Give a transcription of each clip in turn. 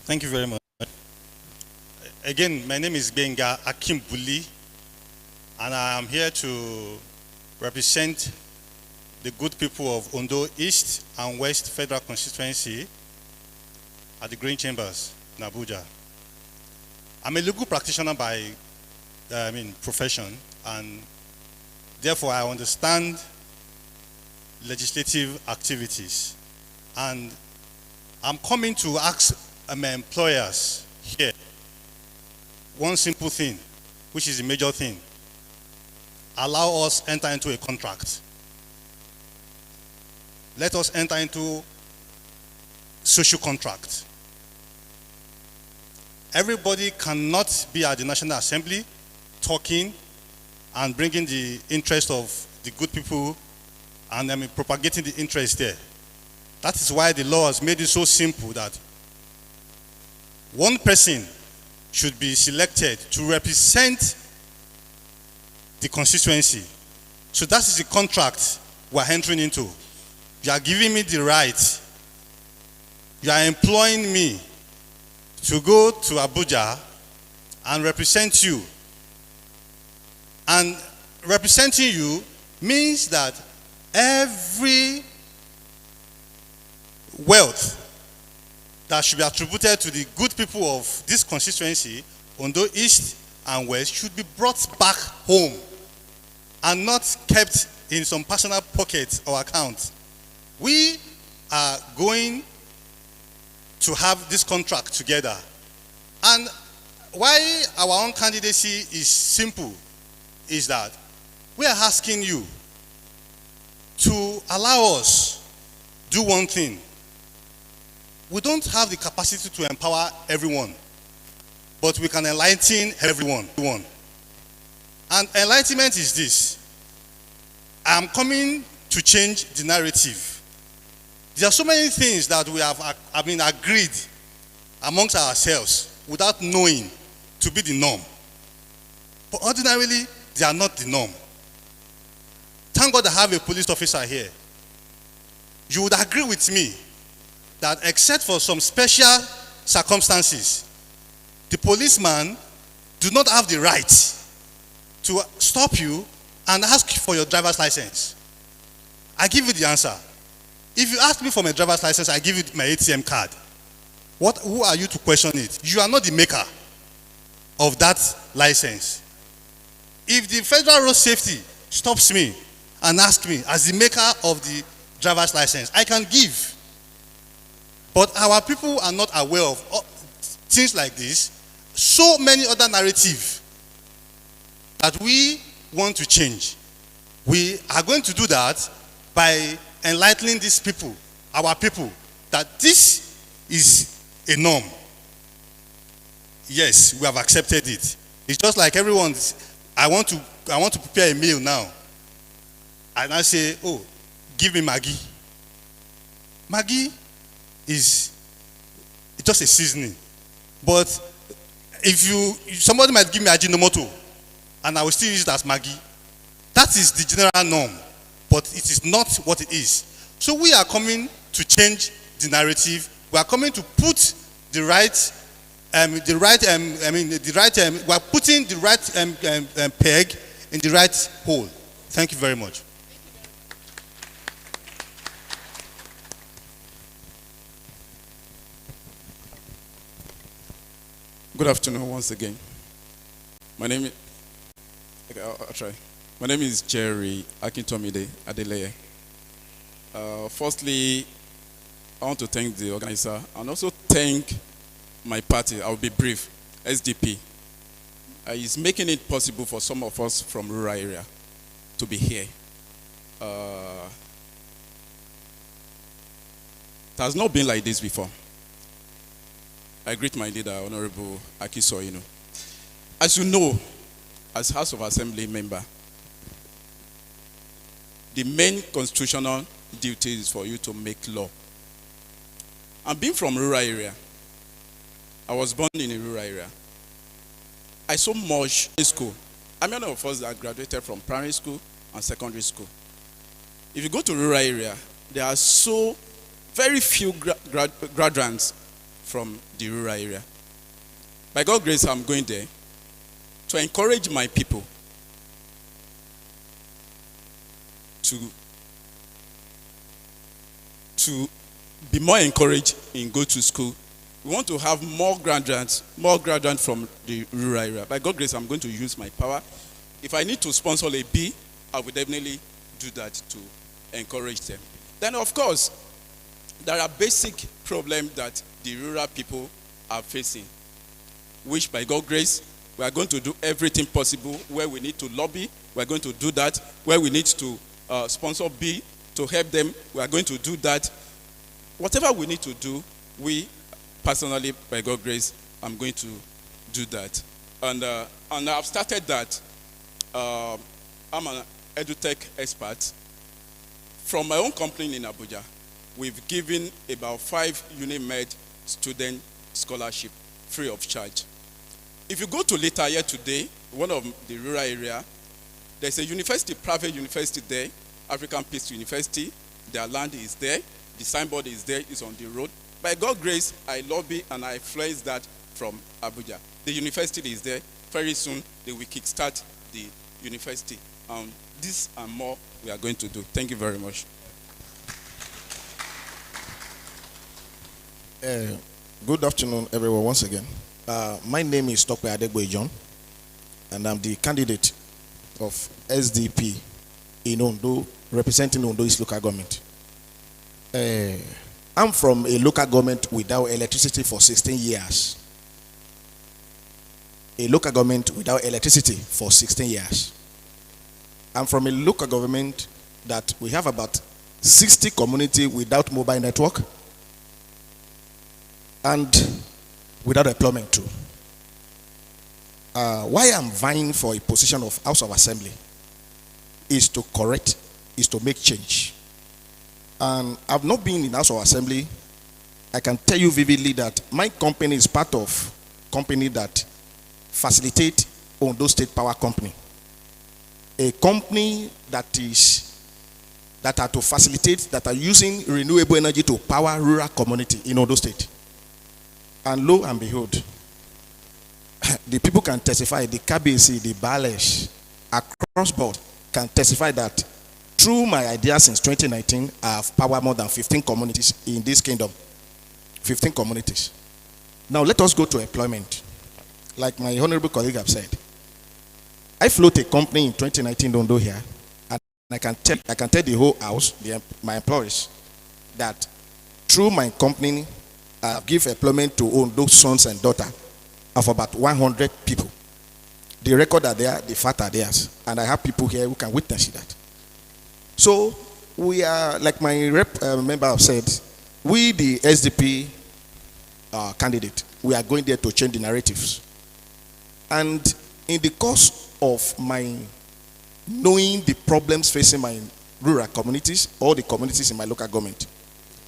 Thank you very much. Again, my name is Benga Akimbuli, and I am here to represent the good people of Ondo East and West Federal Constituency at the Green Chambers in Abuja. I'm a legal practitioner by profession, and therefore I understand legislative activities. And I'm coming to ask my employers here one simple thing, which is a major thing. Allow us enter into a contract. Let us enter into social contract. Everybody cannot be at the National Assembly talking and bringing the interest of the good people and propagating the interest there. That is why the law has made it so simple that one person should be selected to represent the constituency. So that is the contract we're entering into. You are giving me the right. You are employing me to go to Abuja and represent you. And representing you means that every wealth that should be attributed to the good people of this constituency, Ondo East and West, should be brought back home and not kept in some personal pocket or account. We are going to have this contract together. And why our own candidacy is simple is that we are asking you to allow us do one thing. We don't have the capacity to empower everyone, but we can enlighten everyone. And enlightenment is this. I'm coming to change the narrative. There are so many things that we have agreed amongst ourselves without knowing to be the norm. But ordinarily, they are not the norm. Thank God I have a police officer here. You would agree with me that except for some special circumstances, the policeman do not have the right to stop you and ask for your driver's license. I give you the answer. If you ask me for my driver's license, I give you my ATM card. Who are you to question it? You are not the maker of that license. If the Federal Road Safety stops me and asks me as the maker of the driver's license, I can give. But our people are not aware of things like this. So many other narratives that we want to change. We are going to do that by enlightening these people, our people, that this is a norm. Yes, we have accepted it. It's just like everyone. I want to prepare a meal now. And I say, oh, give me Maggi. Maggi is just a seasoning. But if somebody might give me Ajinomoto and I will still use it as Maggi, that is the general norm, but it is not what it is. So we are coming to change the narrative. We are coming to put we are putting the right peg in the right hole. Thank you very much. Good afternoon once again. My name is Jerry Akintomide Adeleye. Firstly, I want to thank the organizer and also thank my party. I will be brief. SDP is making it possible for some of us from rural area to be here. It has not been like this before. I greet my leader, Honorable Akisoino. As you know, as House of Assembly member, the main constitutional duty is for you to make law. And being from rural area, I was born in a rural area. I saw much in school. I'm one of us that graduated from primary school and secondary school. If you go to rural area, there are so very few graduates from the rural area. By God's grace, I'm going there to encourage my people to be more encouraged in go to school. We want to have more graduates from the rural area. By God's grace, I'm going to use my power. If I need to sponsor a bee, I will definitely do that to encourage them. Then, of course, there are basic problems that the rural people are facing, which by God's grace, we are going to do everything possible. Where we need to lobby, we are going to do that. Where we need to sponsor bee to help them, we are going to do that. Whatever we need to do, we personally, by God's grace, I'm going to do that. And I've started that. I'm an edutech expert. From my own company in Abuja, we've given about 5 UniMed student scholarship free of charge. If you go to Litaye today, one of the rural area, there's a university, private university there, African Peace University. Their land is there. The signboard is there. It's on the road. By God's grace, I lobby and I influence that from Abuja. The university is there. Very soon, they will kickstart the university. This and more we are going to do. Thank you very much. Good afternoon, everyone, once again. My name is Dr. Adegboye John, and I'm the candidate of SDP in Ondo, representing Ondo East local government. I'm from a local government without electricity for 16 years. A local government without electricity for 16 years. I'm from a local government that we have about 60 communities without mobile network and without employment too. Why I'm vying for a position of House of Assembly is to correct, is to make change. And I've not been in House of Assembly. I can tell you vividly that my company is part of company that facilitate Ondo State Power Company. A company that are to facilitate, that are using renewable energy to power rural community in Ondo State. And lo and behold, the people can testify, the KBC, the Balesh, across board can testify that through my idea since 2019, I have powered more than 15 communities in this kingdom. 15 communities. Now let us go to employment. Like my honorable colleague have said, I float a company in 2019 in Ondo here, and I can tell the whole house, my employees, that through my company, I have given employment to Ondo sons and daughters of about 100 people. The record are there, the fact are theirs, and I have people here who can witness that. So we are, like my member have said, we the SDP candidate, we are going there to change the narratives. And in the course of my knowing the problems facing my rural communities, all the communities in my local government,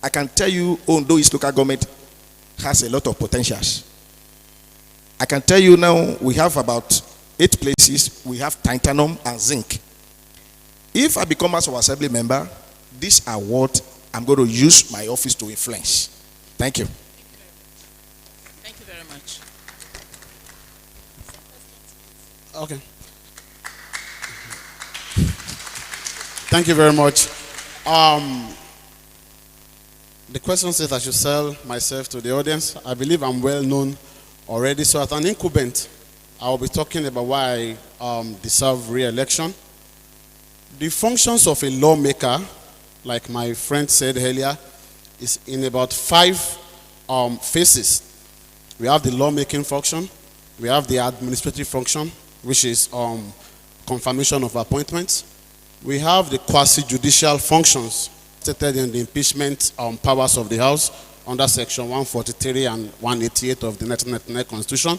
I can tell you Ondo East local government has a lot of potentials. I can tell you now we have about 8 places, we have titanium and zinc. If I become House of Assembly member, this award, I'm going to use my office to influence. Thank you. Thank you very much. Okay. Thank you very much. The question says I should sell myself to the audience. I believe I'm well known already. So as an incumbent, I will be talking about why I deserve re-election. The functions of a lawmaker, like my friend said earlier, is in about 5 phases. We have the lawmaking function, we have the administrative function, which is confirmation of appointments. We have the quasi-judicial functions stated in the impeachment powers of the House under Section 143 and 188 of the 1999 Constitution.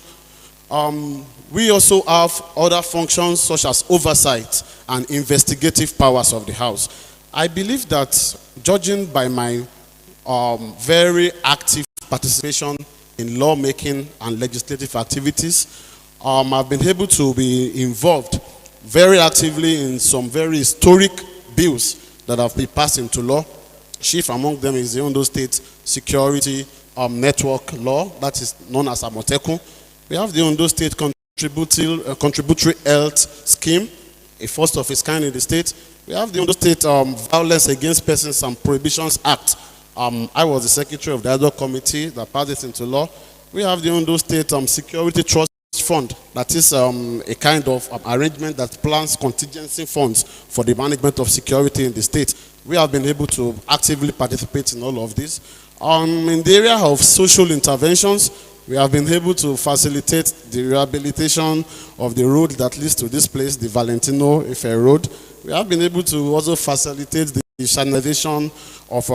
We also have other functions such as oversight and investigative powers of the House. I believe that, judging by my very active participation in lawmaking and legislative activities, I've been able to be involved very actively in some very historic bills that have been passed into law. Chief among them is the Ondo State Security network law, that is known as Amotekun. We have the Ondo State Contributory Health Scheme, a first of its kind in the state. We have the Ondo State Violence Against Persons and Prohibitions Act. I was the secretary of the ad hoc committee that passed it into law. We have the Ondo State Security Trust Fund, that is a kind of arrangement that plans contingency funds for the management of security in the state. We have been able to actively participate in all of this. In the area of social interventions, we have been able to facilitate the rehabilitation of the road that leads to this place, the Valentino Ife Road. We have been able to also facilitate the sanitization of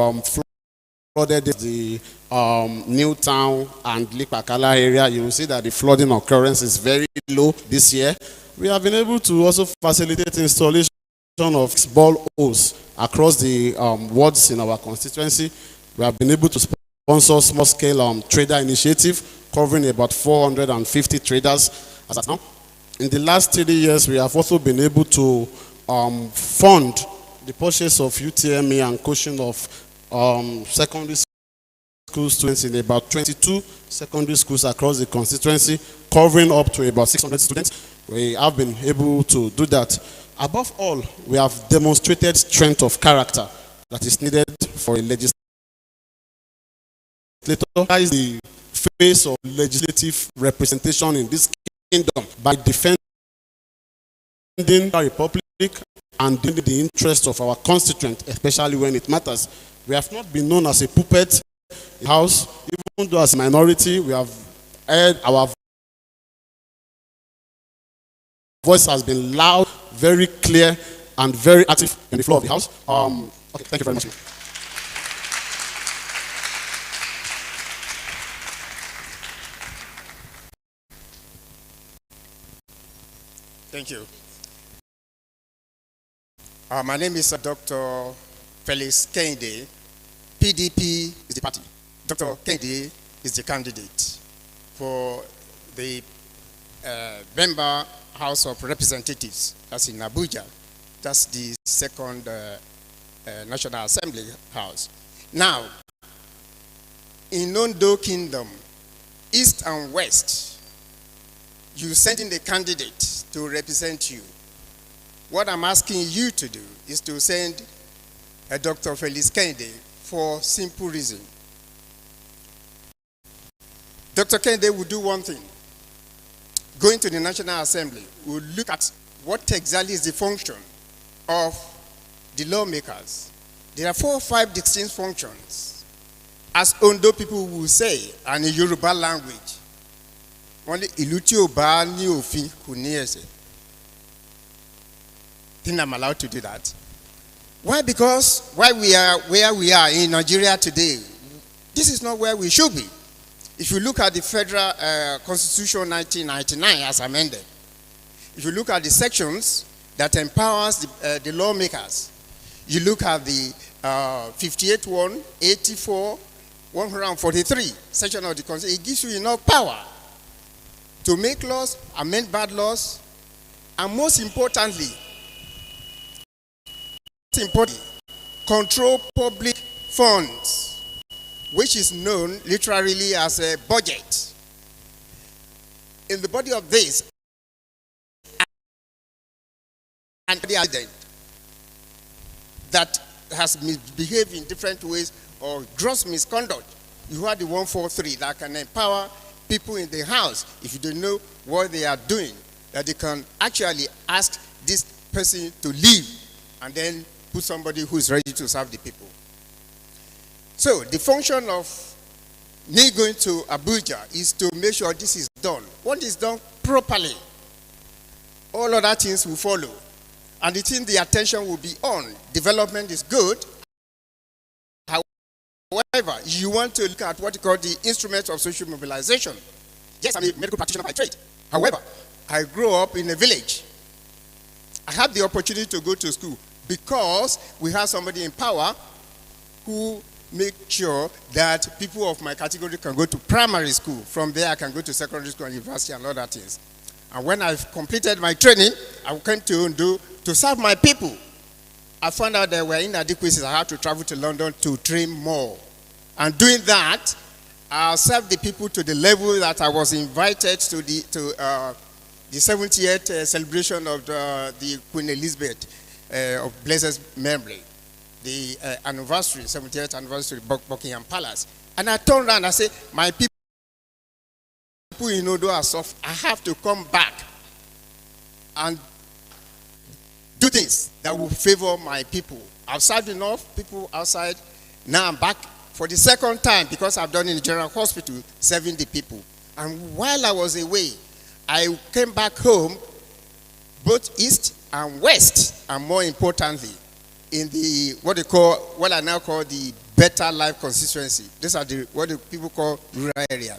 flooded the New Town and Lipakala area. You will see that the flooding occurrence is very low this year. We have been able to also facilitate installation of ball holes across the wards in our constituency. We have been able to sponsor small-scale trader initiative covering about 450 traders as of now. In the last 3 years, we have also been able to fund the purchase of UTME and coaching of secondary school students in about 22 secondary schools across the constituency, covering up to about 600 students. We have been able to do that. Above all, we have demonstrated strength of character that is needed for a legislator. That is the face of legislative representation in this kingdom by defending the republic and the interests of our constituent, especially when it matters. We have not been known as a puppet in the house, even though as a minority we have heard our voice has been loud, very clear, and very active in the floor of the house. Okay, thank you very much. Thank you. My name is Dr. Felix Kende. PDP is the party. Dr. Kende is the candidate for the member House of Representatives. That's in Abuja. That's the second National Assembly House. Now, in Ondo Kingdom, East and West, you send in the candidate to represent you. What I'm asking you to do is to send a Dr. Felix Kende for simple reason. Dr. Kende will do one thing. Going to the National Assembly, we'll look at what exactly is the function of the lawmakers. There are 4 or 5 distinct functions. As Ondo people will say, and in Yoruba language, only iluti oba ni ofin kuniese. Think I'm allowed to do that? Why? Because where we are in Nigeria today, this is not where we should be. If you look at the Federal Constitution 1999 as amended, if you look at the sections that empowers the lawmakers, you look at the 58.1, 84, 143 section of the Constitution, it gives you enough power to make laws, amend bad laws, and most importantly, control public funds, which is known literally as a budget. In the body of this, and the accident that has misbehaved in different ways or gross misconduct, you have the 143 that can empower people in the house, if you don't know what they are doing, that they can actually ask this person to leave and then put somebody who is ready to serve the people. So the function of me going to Abuja is to make sure this is done. When it's done properly, all other things will follow. And the attention will be on. Development is good. However, you want to look at what you call the instruments of social mobilization. Yes, I'm a medical practitioner by trade. However, I grew up in a village. I had the opportunity to go to school because we have somebody in power who make sure that people of my category can go to primary school. From there, I can go to secondary school and university and other things. And when I've completed my training, I came to Ondo to serve my people. I found out there were inadequacies. I had to travel to London to train more. And doing that, I served the people to the level that I was invited to the 70th celebration of the Queen Elizabeth of blessed memory, the anniversary, 70th anniversary of Buckingham Palace. And I turned around and I said, my people in Ondo are soft. I have to come back and do things that will favor my people. I've served enough people outside. Now I'm back for the second time, because I've done in the general hospital, serving the people. And while I was away, I came back home, both east and west, and more importantly, in the what I now call the Better Life constituency. These are what the people call rural area.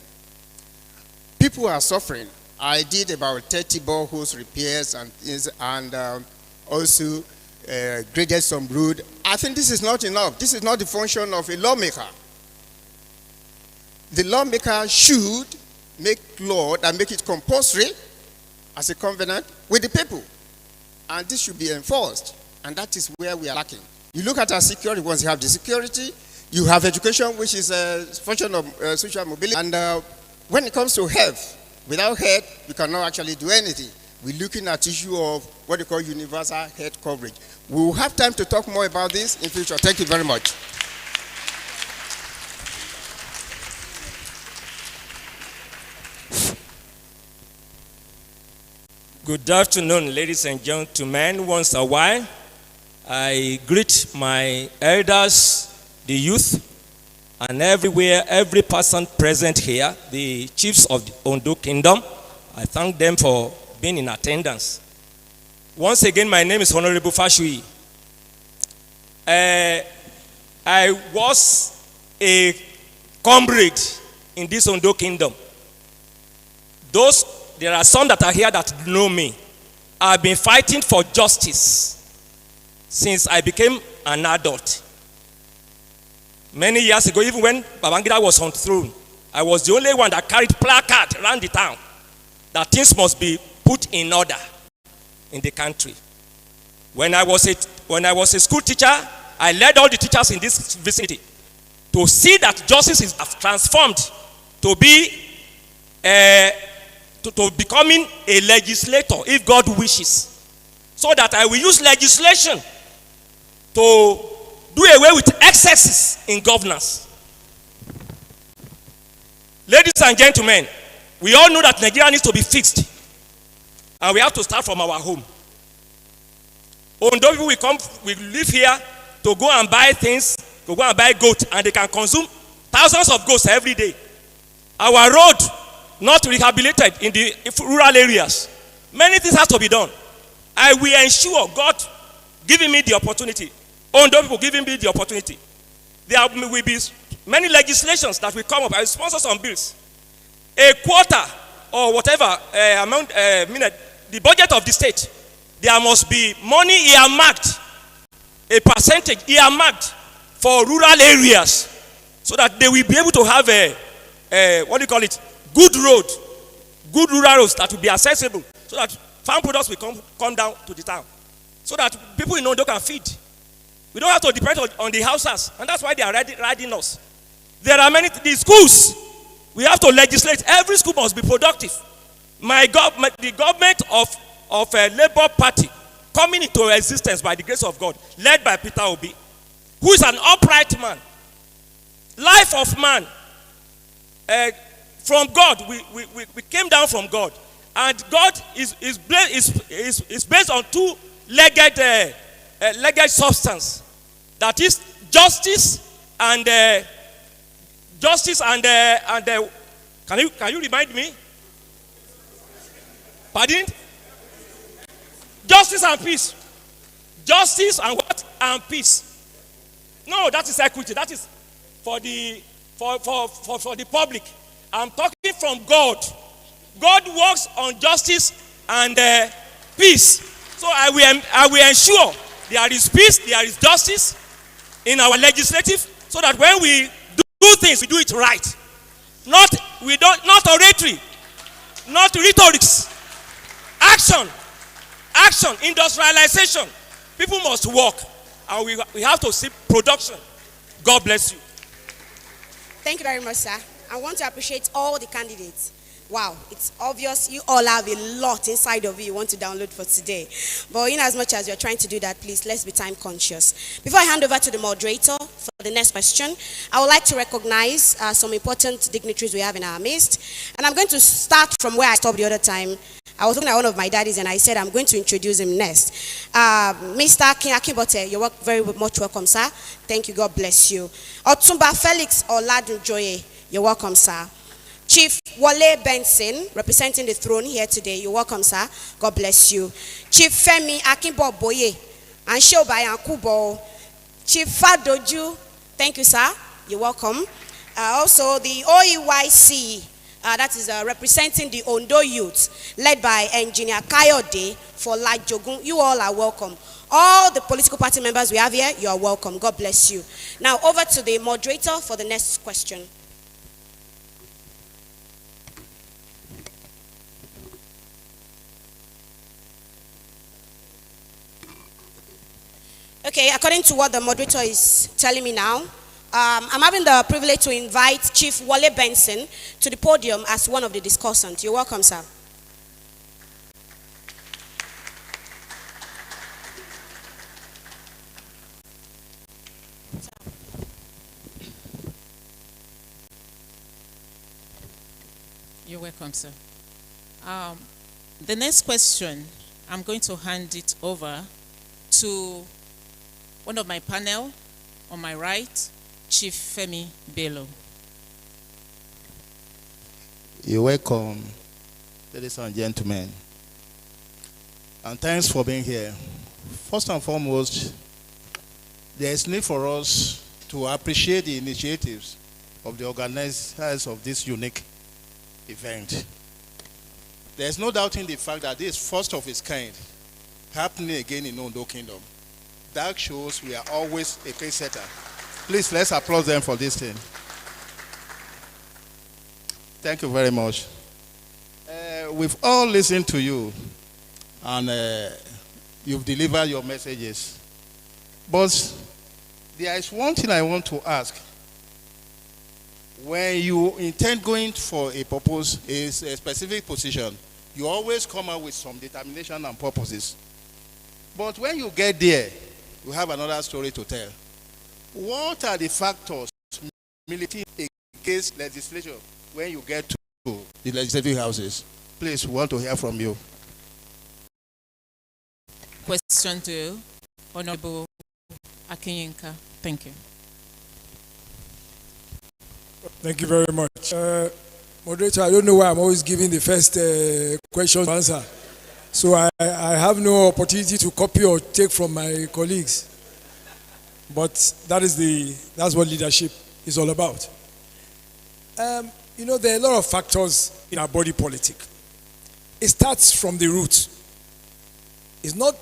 People are suffering. I did about 30 boreholes repairs and also graded some road. I think this is not enough. This is not the function of a lawmaker. The lawmaker should make law and make it compulsory as a covenant with the people. And this should be enforced. And that is where we are lacking. You look at our security. Once you have the security, you have education, which is a function of social mobility. And when it comes to health, without health, you cannot actually do anything. We're looking at issue of what they call universal health coverage. We will have time to talk more about this in future. Thank you very much. Good afternoon, ladies and gentlemen. Once a while, I greet my elders, the youth, and every person present here, the chiefs of the Ondo Kingdom. I thank them for being in attendance. Once again, my name is Honorable Fashui. I was a comrade in this Ondo Kingdom. There are some that are here that know me. I've been fighting for justice since I became an adult. Many years ago, even when Babangida was on the throne, I was the only one that carried placard around the town that things must be put in order in the country. When I was a school teacher, I led all the teachers in this vicinity to see that justice is transformed to be to becoming a legislator, if God wishes, so that I will use legislation to do away with excesses in governance. Ladies and gentlemen, we all know that Nigeria needs to be fixed, and we have to start from our home. Ondo people we live here to go and buy things, to go and buy goat, and they can consume thousands of goats every day. Our road not rehabilitated in the rural areas. Many things have to be done. I will ensure, God giving me the opportunity, Ondo people giving me the opportunity, there will be many legislations that will come up. I will sponsor some bills. A quarter or whatever amount, the budget of the state, there must be money earmarked, a percentage earmarked for rural areas, so that they will be able to have good road, good rural roads that will be accessible, so that farm products will come down to the town, so that people in Ondo can feed. We don't have to depend on the houses, and that's why they are riding us. There are the schools. We have to legislate. Every school must be productive. The government of a Labour Party coming into existence by the grace of God, led by Peter Obi, who is an upright man. Life of man. From God, we came down from God, and God is based on two-legged substance. That is justice and can you remind me? Pardon? Justice and peace. Justice and what? And peace. No, that is equity. That is for the public. I'm talking from God. God works on justice and peace. So I will ensure there is peace, there is justice in our legislative, so that when we do things, we do it right. Not oratory, not rhetorics. Action, industrialization. People must work, and we have to see production. God bless you. Thank you very much, sir. I want to appreciate all the candidates. Wow, it's obvious you all have a lot inside of you want to download for today. But in as much as you're trying to do that, please, let's be time conscious. Before I hand over to the moderator for the next question, I would like to recognize some important dignitaries we have in our midst. And I'm going to start from where I stopped the other time. I was looking at one of my daddies and I said I'm going to introduce him next. Mr. Akinbote, you're very much welcome, sir. Thank you, God bless you. Otumba Felix Oladunjoye, you're welcome, sir. Chief Wale Benson, representing the throne here today. You're welcome, sir. God bless you. Chief Femi Akinbo Boye, and Shobai Kubo. Chief Fadoju, thank you, sir. You're welcome. Also, the OEYC, that is representing the Ondo youth, led by Engineer Kayode for Lajogun. You all are welcome. All the political party members we have here, you are welcome. God bless you. Now, over to the moderator for the next question. Okay, according to what the moderator is telling me now, I'm having the privilege to invite Chief Wale Benson to the podium as one of the discussants. You're welcome, sir. You're welcome, sir. The next question, I'm going to hand it over to one of my panel on my right, Chief Femi Bello. You're welcome, ladies and gentlemen. And thanks for being here. First and foremost, there is need for us to appreciate the initiatives of the organizers of this unique event. There's no doubting the fact that this is first of its kind happening again in Ondo Kingdom. That shows we are always a pace setter. Please, let's applaud them for this thing. Thank you very much. We've all listened to you, and you've delivered your messages. But there is one thing I want to ask. When you intend going for a purpose, a specific position, you always come out with some determination and purposes. But when you get there, you have another story to tell. What are the factors militating against legislation when you get to the legislative houses? Please, we want to hear from you. Question to Honorable Akinyinka. Thank you. Thank you very much. Moderator, I don't know why I'm always giving the first question to answer. So I have no opportunity to copy or take from my colleagues. But that's what leadership is all about. There are a lot of factors in our body politic. It starts from the root. It's not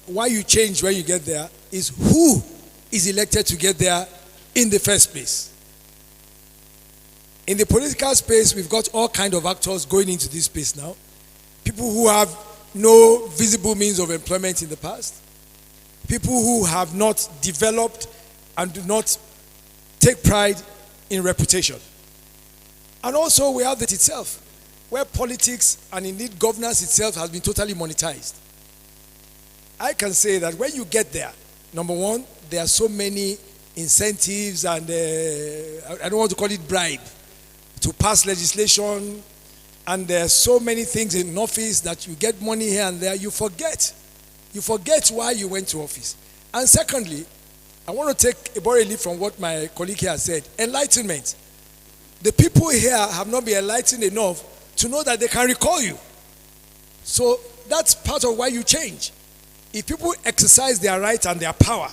why you change when you get there, it's who is elected to get there in the first place. In the political space, we've got all kinds of actors going into this space now. People who have no visible means of employment in the past. People who have not developed and do not take pride in reputation. And also we have that itself, where politics and indeed governance itself has been totally monetized. I can say that when you get there, number one, there are so many incentives and I don't want to call it bribe, to pass legislation, and there are so many things in office that you get money here and there, you forget why you went to office. And secondly, I want to take a borrow leaf from what my colleague here said, enlightenment. The people here have not been enlightened enough to know that they can recall you. So that's part of why you change. If people exercise their right and their power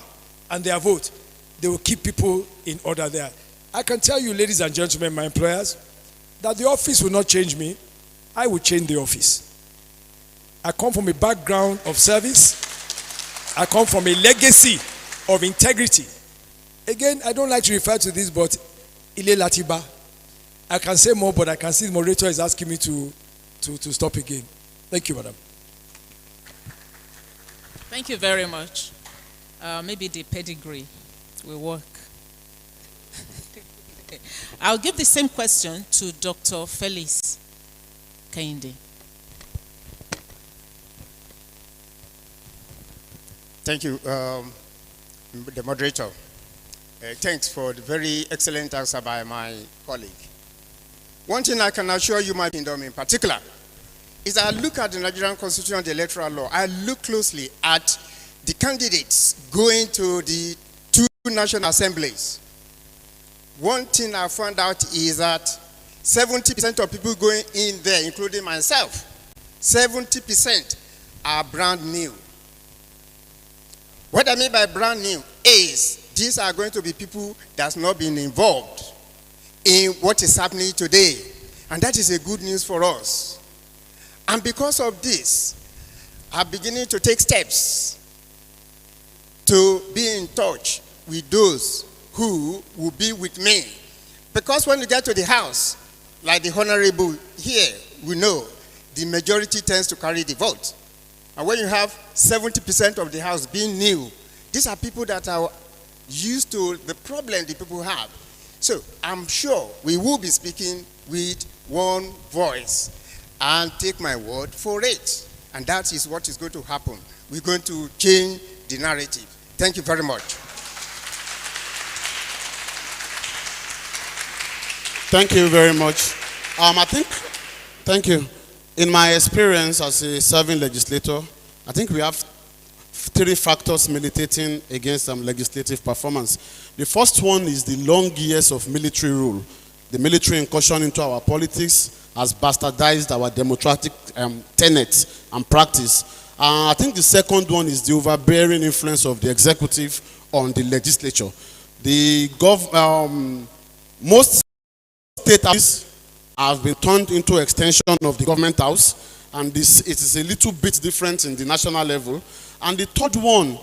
and their vote, they will keep people in order there. I can tell you, ladies and gentlemen, my employers, that the office will not change me. I will change the office. I come from a background of service. I come from a legacy of integrity. Again, I don't like to refer to this, but Ile Latiba. I can say more, but I can see the moderator is asking me to stop again. Thank you, madam. Thank you very much. Maybe the pedigree will work. I'll give the same question to Dr. Felix Kehinde. Thank you, the moderator. Thanks for the very excellent answer by my colleague. One thing I can assure you, my kingdom in particular, is I look at the Nigerian Constitution and the electoral law. I look closely at the candidates going to the two national assemblies. One thing I found out is that 70% of people going in there, including myself, 70% are brand new. What I mean by brand new is these are going to be people that's not been involved in what is happening today. And that is a good news for us. And because of this, I'm beginning to take steps to be in touch with those who will be with me. Because when you get to the house, like the honorable here, we know the majority tends to carry the vote. And when you have 70% of the house being new, these are people that are used to the problem the people have. So I'm sure we will be speaking with one voice, and take my word for it. And that is what is going to happen. We're going to change the narrative. Thank you very much. Thank you very much. Thank you. In my experience as a serving legislator, I think we have three factors militating against legislative performance. The first one is the long years of military rule. The military incursion into our politics has bastardized our democratic tenets and practice. I think the second one is the overbearing influence of the executive on the legislature. Most state houses have been turned into extension of the government house, and it is a little bit different in the national level. And the third one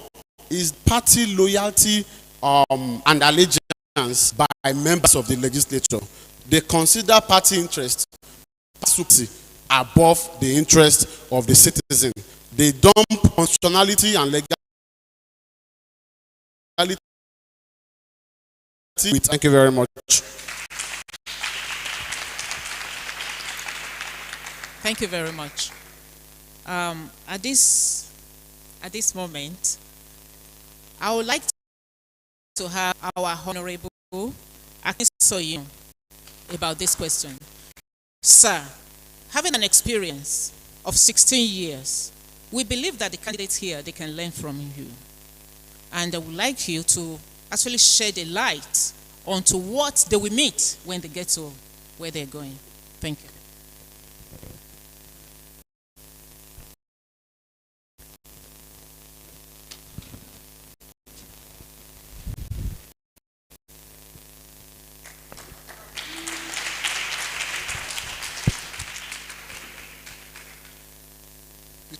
is party loyalty and allegiance by members of the legislature. They consider party interest above the interest of the citizen. They dump constitutionality and legality. Thank you very much. Thank you very much. At this moment, I would like to have our Honorable Akinsoyun about this question. Sir, having an experience of 16 years, we believe that the candidates here, they can learn from you. And I would like you to actually shed a light onto what they will meet when they get to where they're going. Thank you.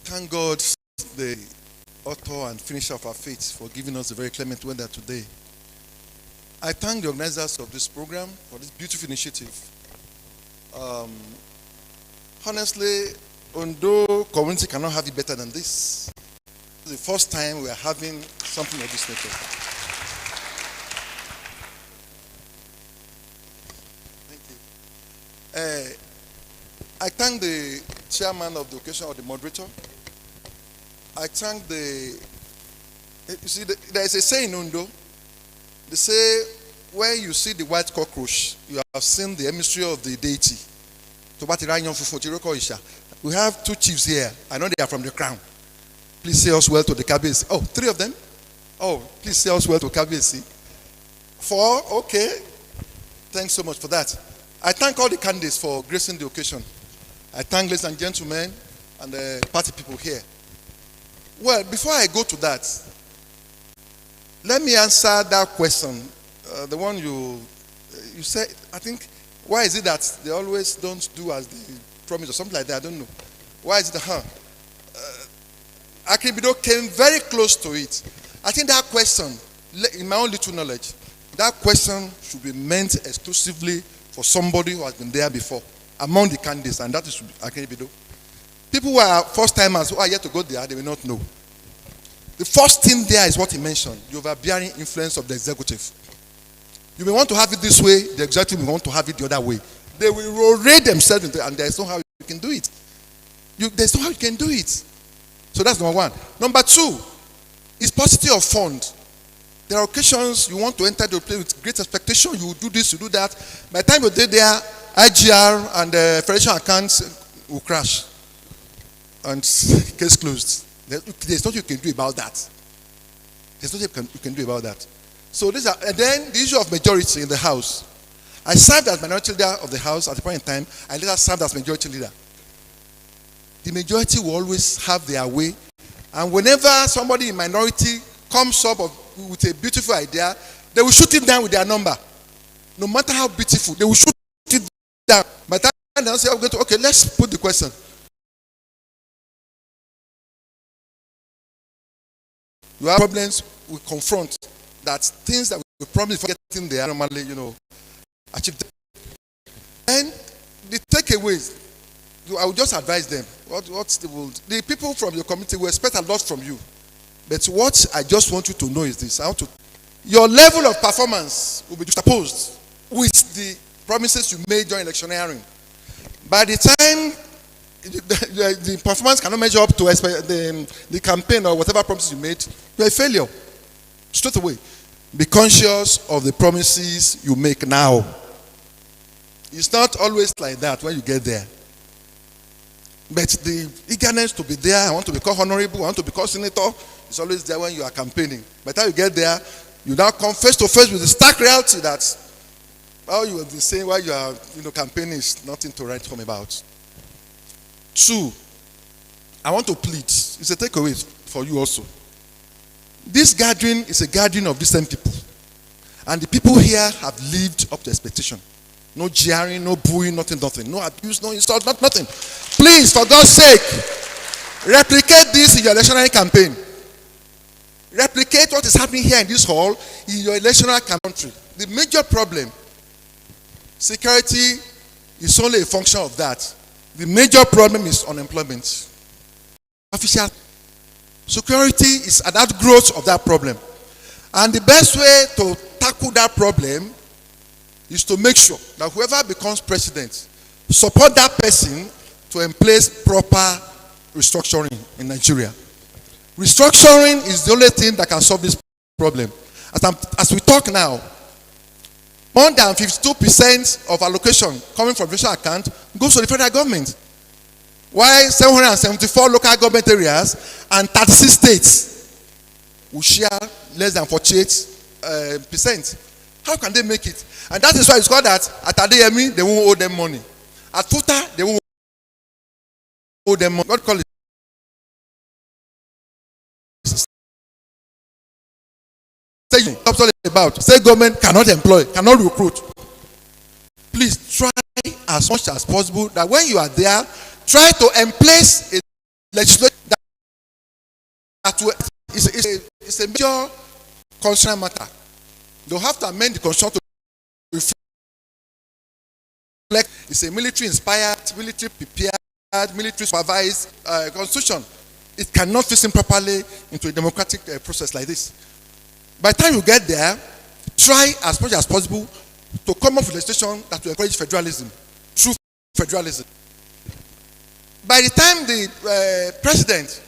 Thank God, the author and finisher of our faith, for giving us a very clement weather today. I thank the organizers of this program for this beautiful initiative. Honestly, Ondo community cannot have it better than this. It's the first time we are having something of this nature. Thank you. I thank the chairman of the occasion, or the moderator. I thank you see, there is a saying in Ondo. They say, when you see the white cockroach, you have seen the emissary of the deity. We have two chiefs here. I know they are from the crown. Please say us well to the Kabesi. Oh, three of them? Oh, please say us well to Kabesi. Four? Okay. Thanks so much for that. I thank all the candidates for gracing the occasion. I thank ladies and gentlemen and the party people here. Well, before I go to that, let me answer that question. The one you said, I think, why is it that they always don't do as they promise or something like that? I don't know. Why is it Akribido came very close to it. I think that question, in my own little knowledge, that question should be meant exclusively for somebody who has been there before, among the candidates, and that is Akribido. People who are first timers who are yet to go there, they will not know. The first thing there is what he mentioned, the overbearing influence of the executive. You may want to have it this way, the executive may want to have it the other way. They will rotate themselves into it, and there's no how you can do it. There's no how you can do it. So that's number one. Number two is paucity of fund. There are occasions you want to enter the place with great expectation. You will do this, you do that. By the time you're there, IGR and the federation accounts will crash. And case closed. There's nothing you can do about that. There's nothing you can do about that. So and then the issue of majority in the house. I served as minority leader of the house at the point in time. I later served as majority leader. The majority will always have their way. And whenever somebody in minority comes up with a beautiful idea, they will shoot it down with their number. No matter how beautiful, they will shoot it down. By the time they'll say, okay, let's put the question. You have problems we confront, that things that we promise for getting there normally, achieve them. And the takeaways, I will just advise them. The people from your community will expect a lot from you. But what I just want you to know is this. Your level of performance will be juxtaposed with the promises you made during electioneering. By the time the performance cannot measure up to the campaign or whatever promises you made, you're a failure. Straight away. Be conscious of the promises you make now. It's not always like that when you get there. But the eagerness to be there, I want to become honorable, I want to become senator, it's always there when you are campaigning. By the time you get there, you now come face to face with the stark reality that all you have been saying while you are campaigning is nothing to write home about. Two, I want to plead. It's a takeaway for you also. This gathering is a gathering of decent people. And the people here have lived up to expectation. No jeering, no booing, nothing. No abuse, no insult, nothing. Please, for God's sake, replicate this in your electionary campaign. Replicate what is happening here in this hall in your electoral country. The major problem, security is only a function of that. The major problem is unemployment. Official security is an outgrowth of that problem. And the best way to tackle that problem is to make sure that whoever becomes president support that person to emplace proper restructuring in Nigeria. Restructuring is the only thing that can solve this problem. As we talk now, more than 52% of allocation coming from national account goes to the federal government. While 774 local government areas and 36 states will share less than 48%. How can they make it? And that is why it's called that at Adeyemi, they won't owe them money. At Futa, they won't owe them money. What call it? About say government cannot employ, cannot recruit. Please try as much as possible that when you are there, try to emplace a legislation that will, it's a major concern matter. They'll have to amend the constitution to reflect it's a military inspired, military prepared, military supervised constitution. It cannot fit in properly into a democratic process like this. By the time you get there, try as much as possible to come up with legislation that will encourage federalism, true federalism. By the time the president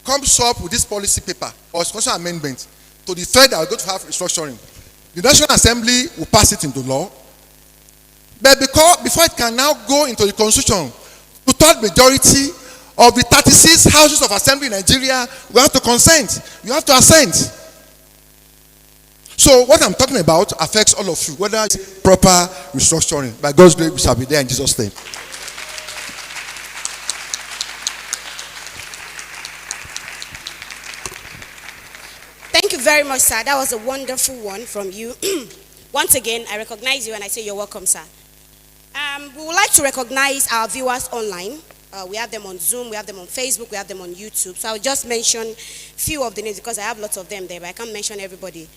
comes up with this policy paper or constitutional amendment to the fact that we're going to have restructuring, the National Assembly will pass it into law. But before it can now go into the constitution, the third majority of the 36 houses of assembly in Nigeria will have to consent. You have to assent. So what I'm talking about affects all of you, whether it's proper restructuring. By God's grace, we shall be there in Jesus' name. Thank you very much, sir. That was a wonderful one from you. Once again, I recognize you and I say you're welcome, sir. We would like to recognize our viewers online. We have them on Zoom, we have them on Facebook, we have them on YouTube. So I'll just mention a few of the names because I have lots of them there, but I can't mention everybody.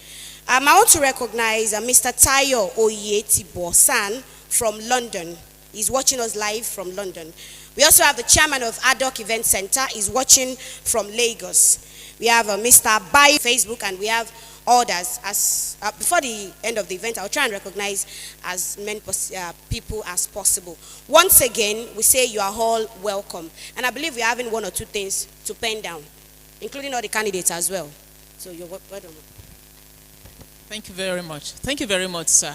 I want to recognize Mr. Tayo Oyetibo-san from London. He's watching us live from London. We also have the chairman of Ad Hoc Event Center. He's watching from Lagos. We have Mr. Bayo Facebook, and we have others. As before the end of the event, I'll try and recognize as many people as possible. Once again, we say you are all welcome, and I believe we're having one or two things to pen down, including all the candidates as well. So you're welcome. Thank you very much. Thank you very much, sir.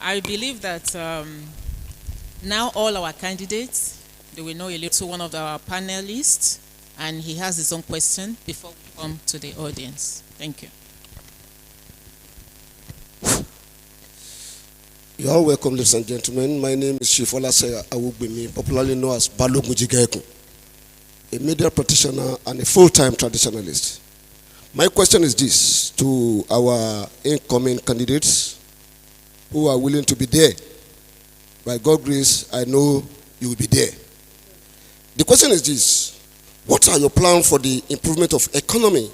I believe that now all our candidates, they will know a little one of our panelists, and he has his own question before we come to the audience. Thank you. You are welcome, ladies and gentlemen. My name is Chief Olaseye Awugbemi, popularly known as Balogun Jigeku, a media practitioner and a full-time traditionalist. My question is this to our incoming candidates who are willing to be there. By God's grace, I know you will be there. The question is this: what are your plans for the improvement of economy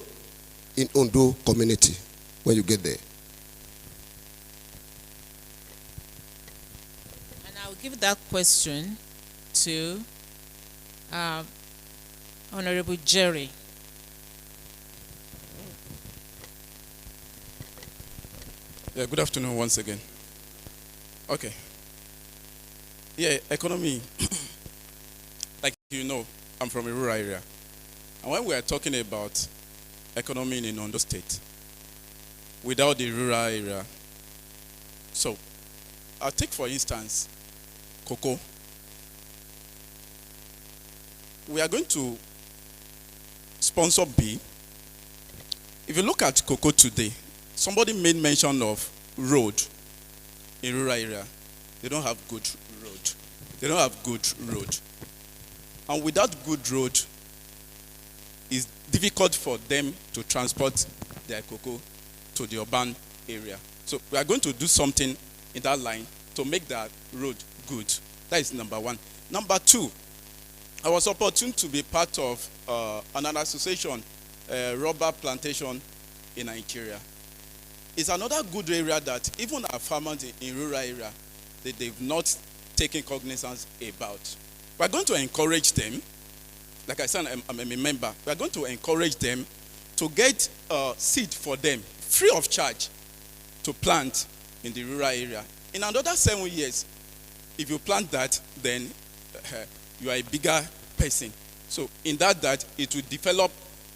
in Ondo community when you get there? And I'll give that question to Honorable Jerry. Yeah, good afternoon once again. Okay. Yeah, economy. Like you know, I'm from a rural area. And when we are talking about economy in Ondo State, without the rural area, so I'll take for instance, cocoa. We are going to sponsor B. If you look at cocoa today, somebody made mention of road in rural area. They don't have good road. They don't have good road. And without good road, it's difficult for them to transport their cocoa to the urban area. So we are going to do something in that line to make that road good. That is number one. Number two, I was opportune to be part of another association, rubber plantation in Nigeria. It's another good area that even our farmers in rural area, they've not taken cognizance about. We're going to encourage them, like I said, I'm a member. We're going to encourage them to get seed for them, free of charge, to plant in the rural area. In another 7 years, if you plant that, then you are a bigger person. So in that it will develop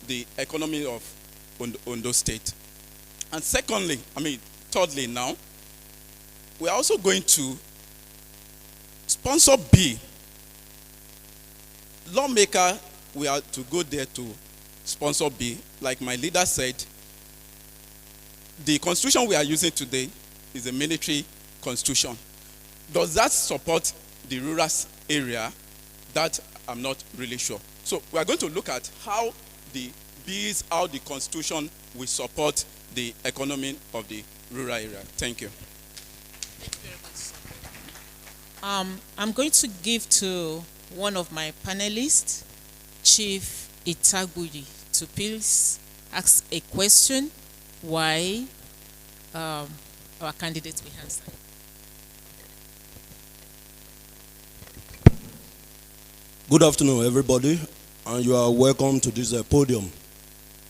the economy of Ondo State. And thirdly now, we are also going to sponsor B. Lawmaker, we are to go there to sponsor B. Like my leader said, the constitution we are using today is a military constitution. Does that support the rural area? That I'm not really sure. So we are going to look at how the constitution will support the economy of the rural area. Thank you. Thank you very much, sir. I'm going to give to one of my panelists, Chief Itagudi, to please ask a question why our candidates will answer. Good afternoon, everybody, and you are welcome to this podium.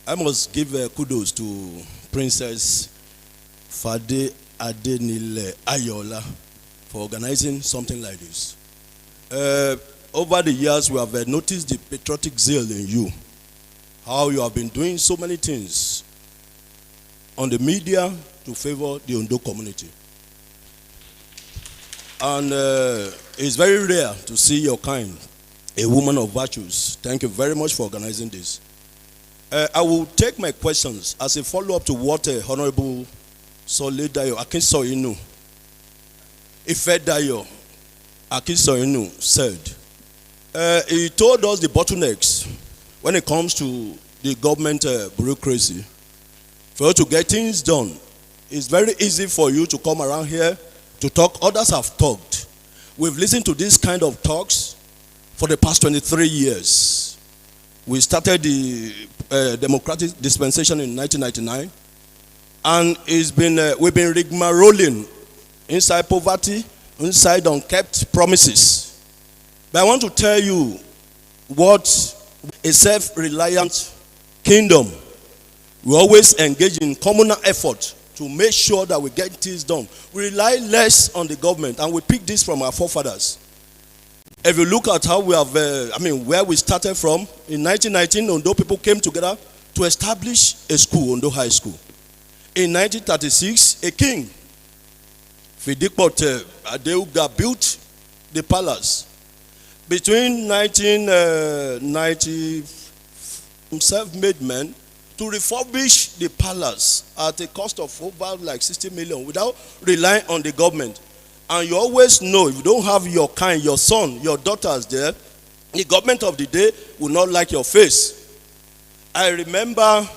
I must give kudos to Princess Fade Adenile Ayola for organizing something like this. Over the years, we have noticed the patriotic zeal in you, how you have been doing so many things on the media to favor the Ondo community. And it's very rare to see your kind, a woman of virtues. Thank you very much for organizing this. I will take my questions as a follow-up to what Honorable Solidayo Akinsoyinu, Ifedayo Akinsoyinu said. He told us the bottlenecks when it comes to the government bureaucracy. For you to get things done, it's very easy for you to come around here to talk. Others have talked. We've listened to this kind of talks for the past 23 years. We started the democratic dispensation in 1999, and we've been rigmaroling inside poverty, inside unkept promises. But I want to tell you what a self-reliant kingdom We always engage in communal effort to make sure that we get things done. We rely less on the government, and we pick this from our forefathers. If you look at how we have, where we started from, in 1919, Ondo people came together to establish a school, Ondo High School. In 1936, a king, Fidikpot Adeuga, built the palace. Between 1990, self-made men to refurbish the palace at a cost of over like 60 million without relying on the government. And you always know, if you don't have your kind, your son, your daughters there, the government of the day will not like your face. I remember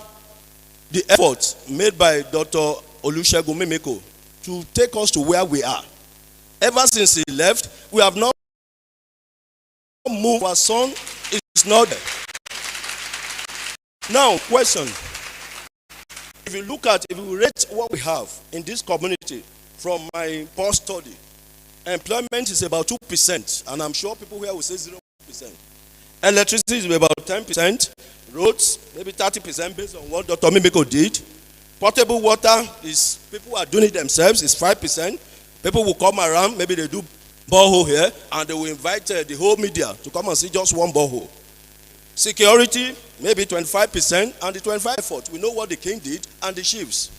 the effort made by Dr. Olusegun Mimiko to take us to where we are. Ever since he left, we have not moved. Our son is not there. Now, question. If you rate what we have in this community from my post study, employment is about 2%, and I'm sure people here will say 0%. Electricity is about 10%, roads maybe 30% based on what Dr. Mimiko did. Potable water is, people are doing it themselves, is 5%. People will come around, maybe they do borehole here, and they will invite the whole media to come and see just one borehole. Security, maybe 25%, and the 25% effort. We know what the king did and the chiefs.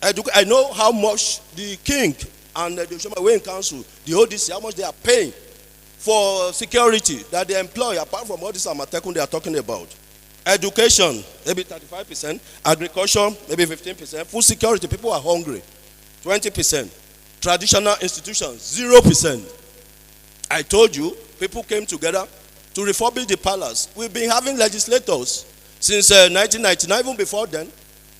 I know how much the king and the Oshomaway Council, the ODC, how much they are paying for security that they employ, apart from all this Amatekun they are talking about. Education, maybe 35%. Agriculture, maybe 15%. Food security, people are hungry, 20%. Traditional institutions, 0%. I told you, people came together to refurbish the palace. We've been having legislators since 1999, even before then.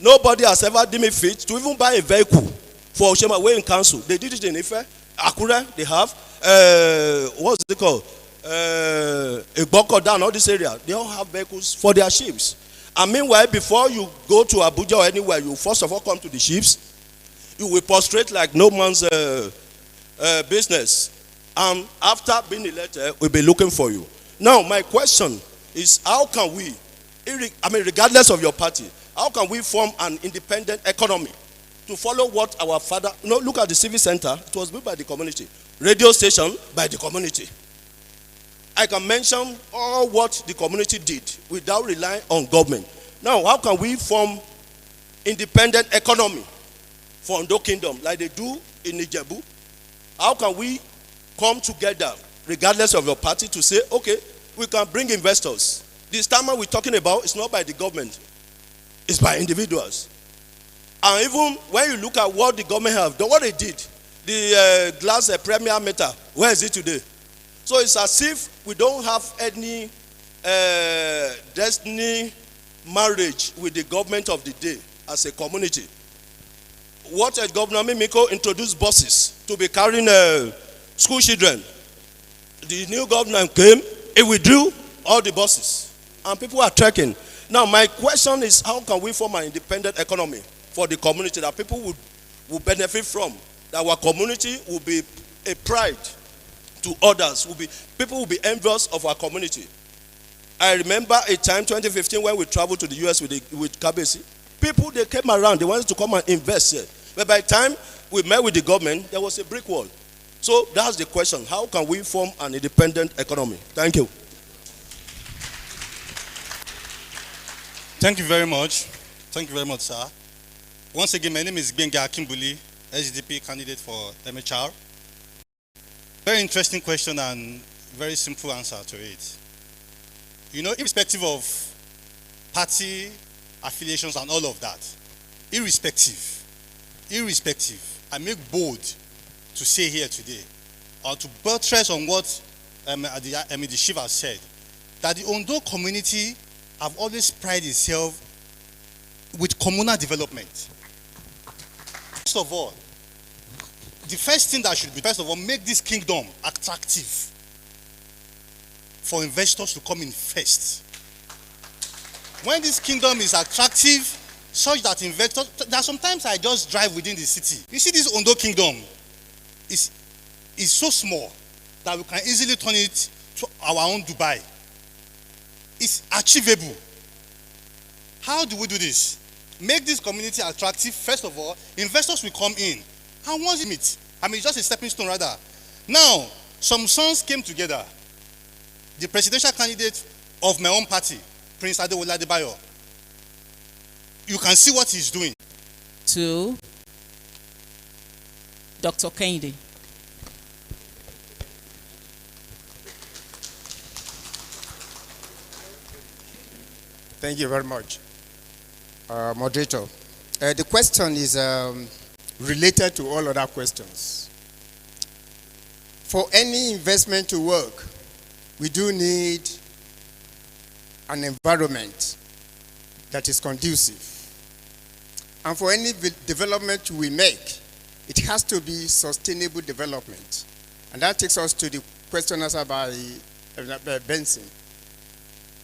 Nobody has ever deemed it fit to even buy a vehicle for Oshomaway Council. They did it in Ife, Akure, they have. What's it called? Igboko down, all this area. They all have vehicles for their ships. And meanwhile, before you go to Abuja or anywhere, you first of all come to the ships. You will prostrate like no man's business. And after being elected, we'll be looking for you. Now, my question is, how can we, regardless of your party, how can we form an independent economy to follow what our father, look at the civic center, it was built by the community. Radio station, by the community. I can mention all what the community did without relying on government. Now, how can we form independent economy for Ondo Kingdom like they do in Ijebu? How can we come together, regardless of your party, to say, okay, we can bring investors. This time we're talking about is not by the government, it's by individuals. And even when you look at what the government have done, what they did, the glass premier meter, where is it today? So it's as if we don't have any destiny marriage with the government of the day as a community. What Governor Mimiko introduced buses to be carrying school children. The new governor came, he withdrew all the buses, and people are trekking. Now, my question is, how can we form an independent economy for the community that people will benefit from? That our community will be a pride to others. People will be envious of our community. I remember a time, 2015, when we traveled to the US with Kabesi. People, they came around, they wanted to come and invest here. But by the time we met with the government, there was a brick wall. So that's the question. How can we form an independent economy? Thank you. Thank you very much. Thank you very much, sir. Once again, my name is Benga Akimbuli, SDP candidate for MHR. Very interesting question and very simple answer to it. You know, irrespective of party affiliations and all of that, irrespective, I make bold to say here today, or to buttress on what the chief has said, that the Ondo community have always prided itself with communal development. First of all, the first thing that should be, first of all, make this kingdom attractive for investors to come in first. When this kingdom is attractive, such that investors, that sometimes I just drive within the city. You see, this Ondo kingdom is so small that we can easily turn it to our own Dubai. It's achievable. How do we do this? make this community attractive. First of all, investors will come in. And once you meet, just a stepping stone rather. Now, some sons came together. The presidential candidate of my own party, Prince Adewola Adebayo. You can see what he's doing. To Dr. Kennedy. Thank you very much, moderator. The question is related to all other questions. For any investment to work, we do need an environment that is conducive. And for any development we make, it has to be sustainable development. And that takes us to the question asked by Benson,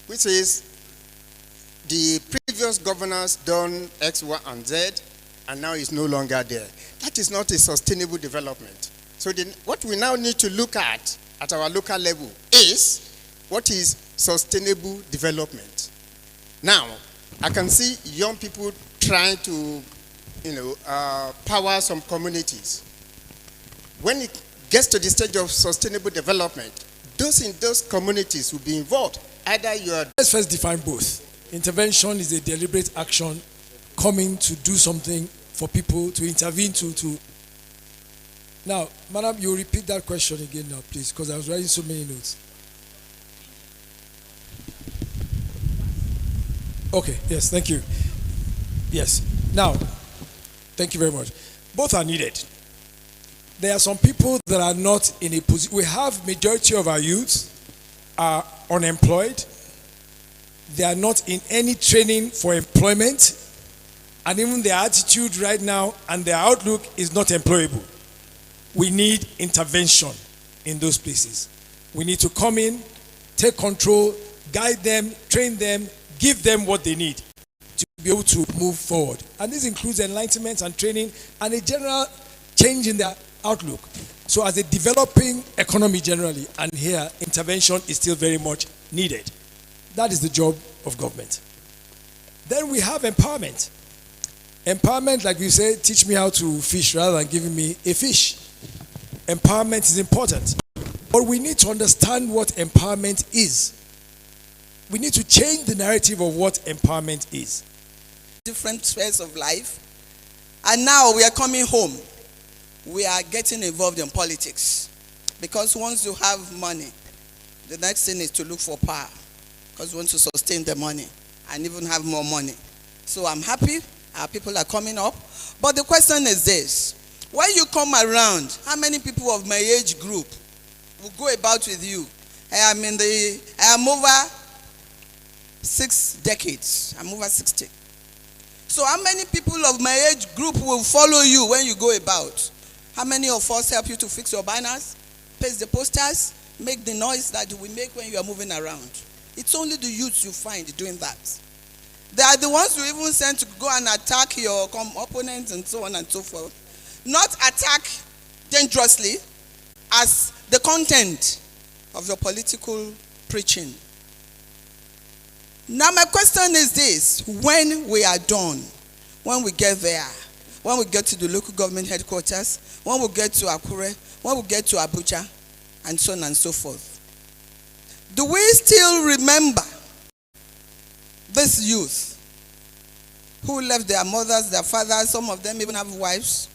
which is, the previous governors done X, Y, and Z, and now it's no longer there. That is not a sustainable development. So what we now need to look at our local level is, what is sustainable development? Now, I can see young people trying to, power some communities. When it gets to the stage of sustainable development, those in those communities will be involved. Either you are... Let's first define both. Intervention is a deliberate action coming to do something for people, to intervene to. Now, madam, you repeat that question again now, please, because I was writing so many notes. Okay, yes, thank you. Yes, now, thank you very much. Both are needed. There are some people that are not in a position. We have majority of our youths are unemployed. They are not in any training for employment, and even their attitude right now and their outlook is not employable. We need intervention in those places. We need to come in, take control, guide them, train them, give them what they need to be able to move forward. And this includes enlightenment and training and a general change in their outlook. So as a developing economy generally, and here intervention is still very much needed. That is the job of government. Then we have empowerment. Empowerment, like we say, teach me how to fish rather than giving me a fish. Empowerment is important. But we need to understand what empowerment is. We need to change the narrative of what empowerment is. Different spheres of life. And now we are coming home. We are getting involved in politics. Because once you have money, the next thing is to look for power. Because we want to sustain the money and even have more money. So I'm happy our people are coming up. But the question is this. When you come around, how many people of my age group will go about with you? I am over 6 decades. I'm over 60. So how many people of my age group will follow you when you go about? How many of us help you to fix your banners, paste the posters, make the noise that we make when you are moving around? It's only the youths you find doing that. They are the ones you even send to go and attack your opponents and so on and so forth. Not attack dangerously as the content of your political preaching. Now my question is this. When we are done, when we get there, when we get to the local government headquarters, when we get to Akure, when we get to Abuja, and so on and so forth, do we still remember this youth who left their mothers, their fathers? Some of them even have wives.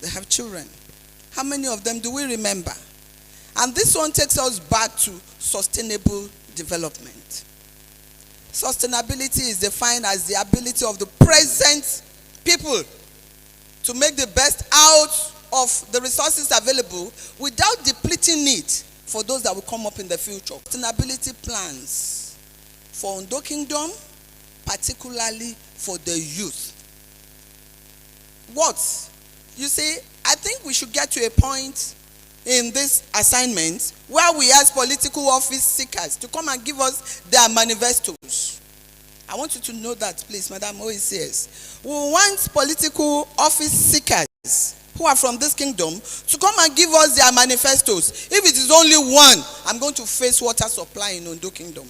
They have children. How many of them do we remember? And this one takes us back to sustainable development. Sustainability is defined as the ability of the present people to make the best out of the resources available without depleting it for those that will come up in the future. Sustainability plans for Ondo Kingdom, particularly for the youth. What? You see, I think we should get to a point in this assignment where we ask political office seekers to come and give us their manifestos. I want you to know that, please, Madam OECS. We want political office seekers who are from this kingdom to come and give us their manifestos. If it is only one, I'm going to face water supply in Ondo Kingdom.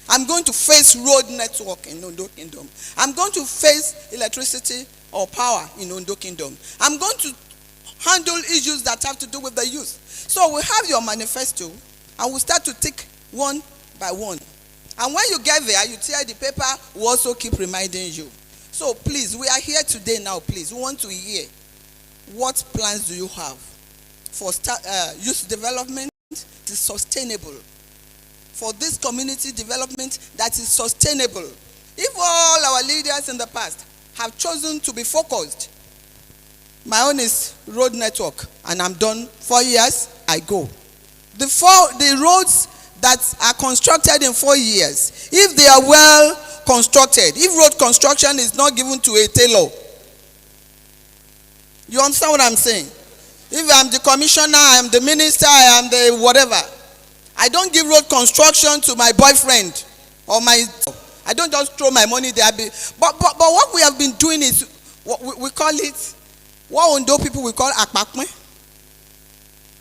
I'm going to face road network in Ondo Kingdom. I'm going to face electricity or power in Ondo Kingdom. I'm going to handle issues that have to do with the youth. So we have your manifesto, and we'll start to tick one by one. And when you get there, you tear the paper, we'll also keep reminding you. So please, we are here today now, please. We want to hear, what plans do you have for youth development that is sustainable? For this community development that is sustainable. If all our leaders in the past have chosen to be focused, my own is road network, and I'm done. 4 years, I go. The roads that are constructed in 4 years, if they are well constructed, if road construction is not given to a tailor, you understand what I'm saying? If I'm the commissioner, I'm the minister, I am the whatever, I don't give road construction to my boyfriend or I don't just throw my money there. But what we have been doing is, we call it, what Ondo people we call akpakme.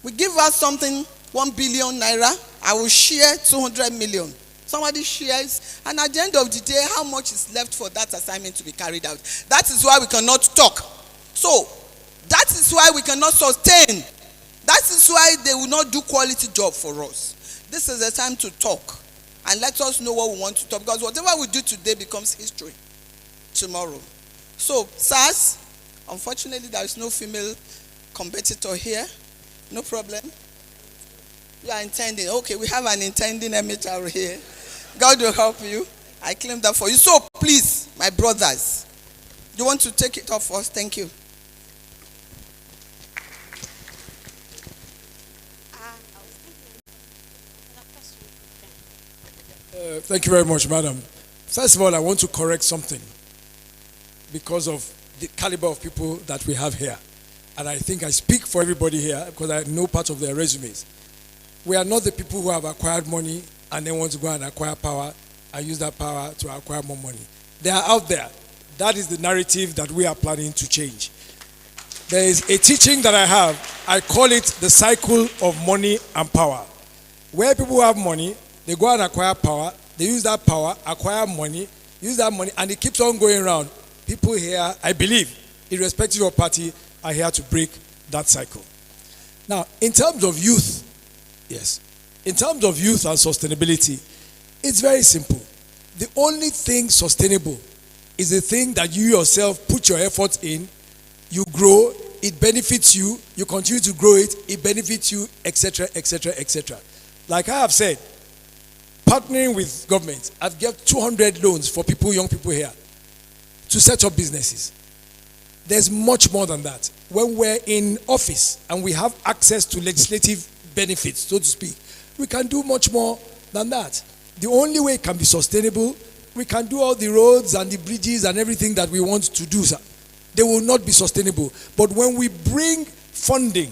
We give us something, 1 billion naira, I will share 200 million. Somebody shares, and at the end of the day, how much is left for that assignment to be carried out? That is why we cannot talk. So, that is why we cannot sustain. That is why they will not do quality job for us. This is the time to talk, and let us know what we want to talk, because whatever we do today becomes history tomorrow. So, SARS, unfortunately there is no female competitor here. No problem. You are intending. Okay, we have an intending MHR here. God will help you. I claim that for you. So please, my brothers, you want to take it off first? Thank you. Thank you very much, madam. First of all, I want to correct something because of the caliber of people that we have here. And I think I speak for everybody here because I know part of their resumes. We are not the people who have acquired money and then want to go and acquire power and use that power to acquire more money. They are out there. That is the narrative that we are planning to change. There is a teaching that I have. I call it the cycle of money and power. Where people have money, they go and acquire power. They use that power, acquire money, use that money, and it keeps on going around. People here, I believe, irrespective of party, are here to break that cycle. Now, in terms of youth, yes, in terms of youth and sustainability, it's very simple. The only thing sustainable is the thing that you yourself put your efforts in, you grow, it benefits you, you continue to grow it, it benefits you, etc., etc., etc. Like I have said, partnering with government, I've given 200 loans for people, young people here, to set up businesses. There's much more than that. When we're in office and we have access to legislative benefits, so to speak, we can do much more than that. The only way it can be sustainable, we can do all the roads and the bridges and everything that we want to do, sir. They will not be sustainable. But when we bring funding,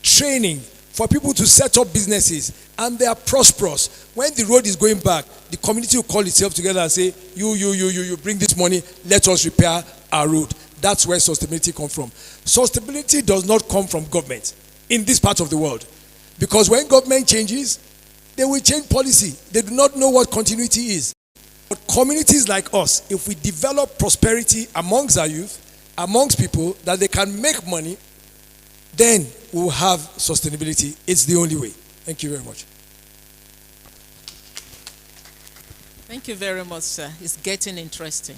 training for people to set up businesses and they are prosperous, when the road is going back, the community will call itself together and say, you bring this money, let us repair our road. That's where sustainability comes from. Sustainability does not come from government in this part of the world. Because when government changes, they will change policy. They do not know what continuity is. But communities like us, if we develop prosperity amongst our youth, amongst people, that they can make money, then we'll have sustainability. It's the only way. Thank you very much. Thank you very much, sir. It's getting interesting.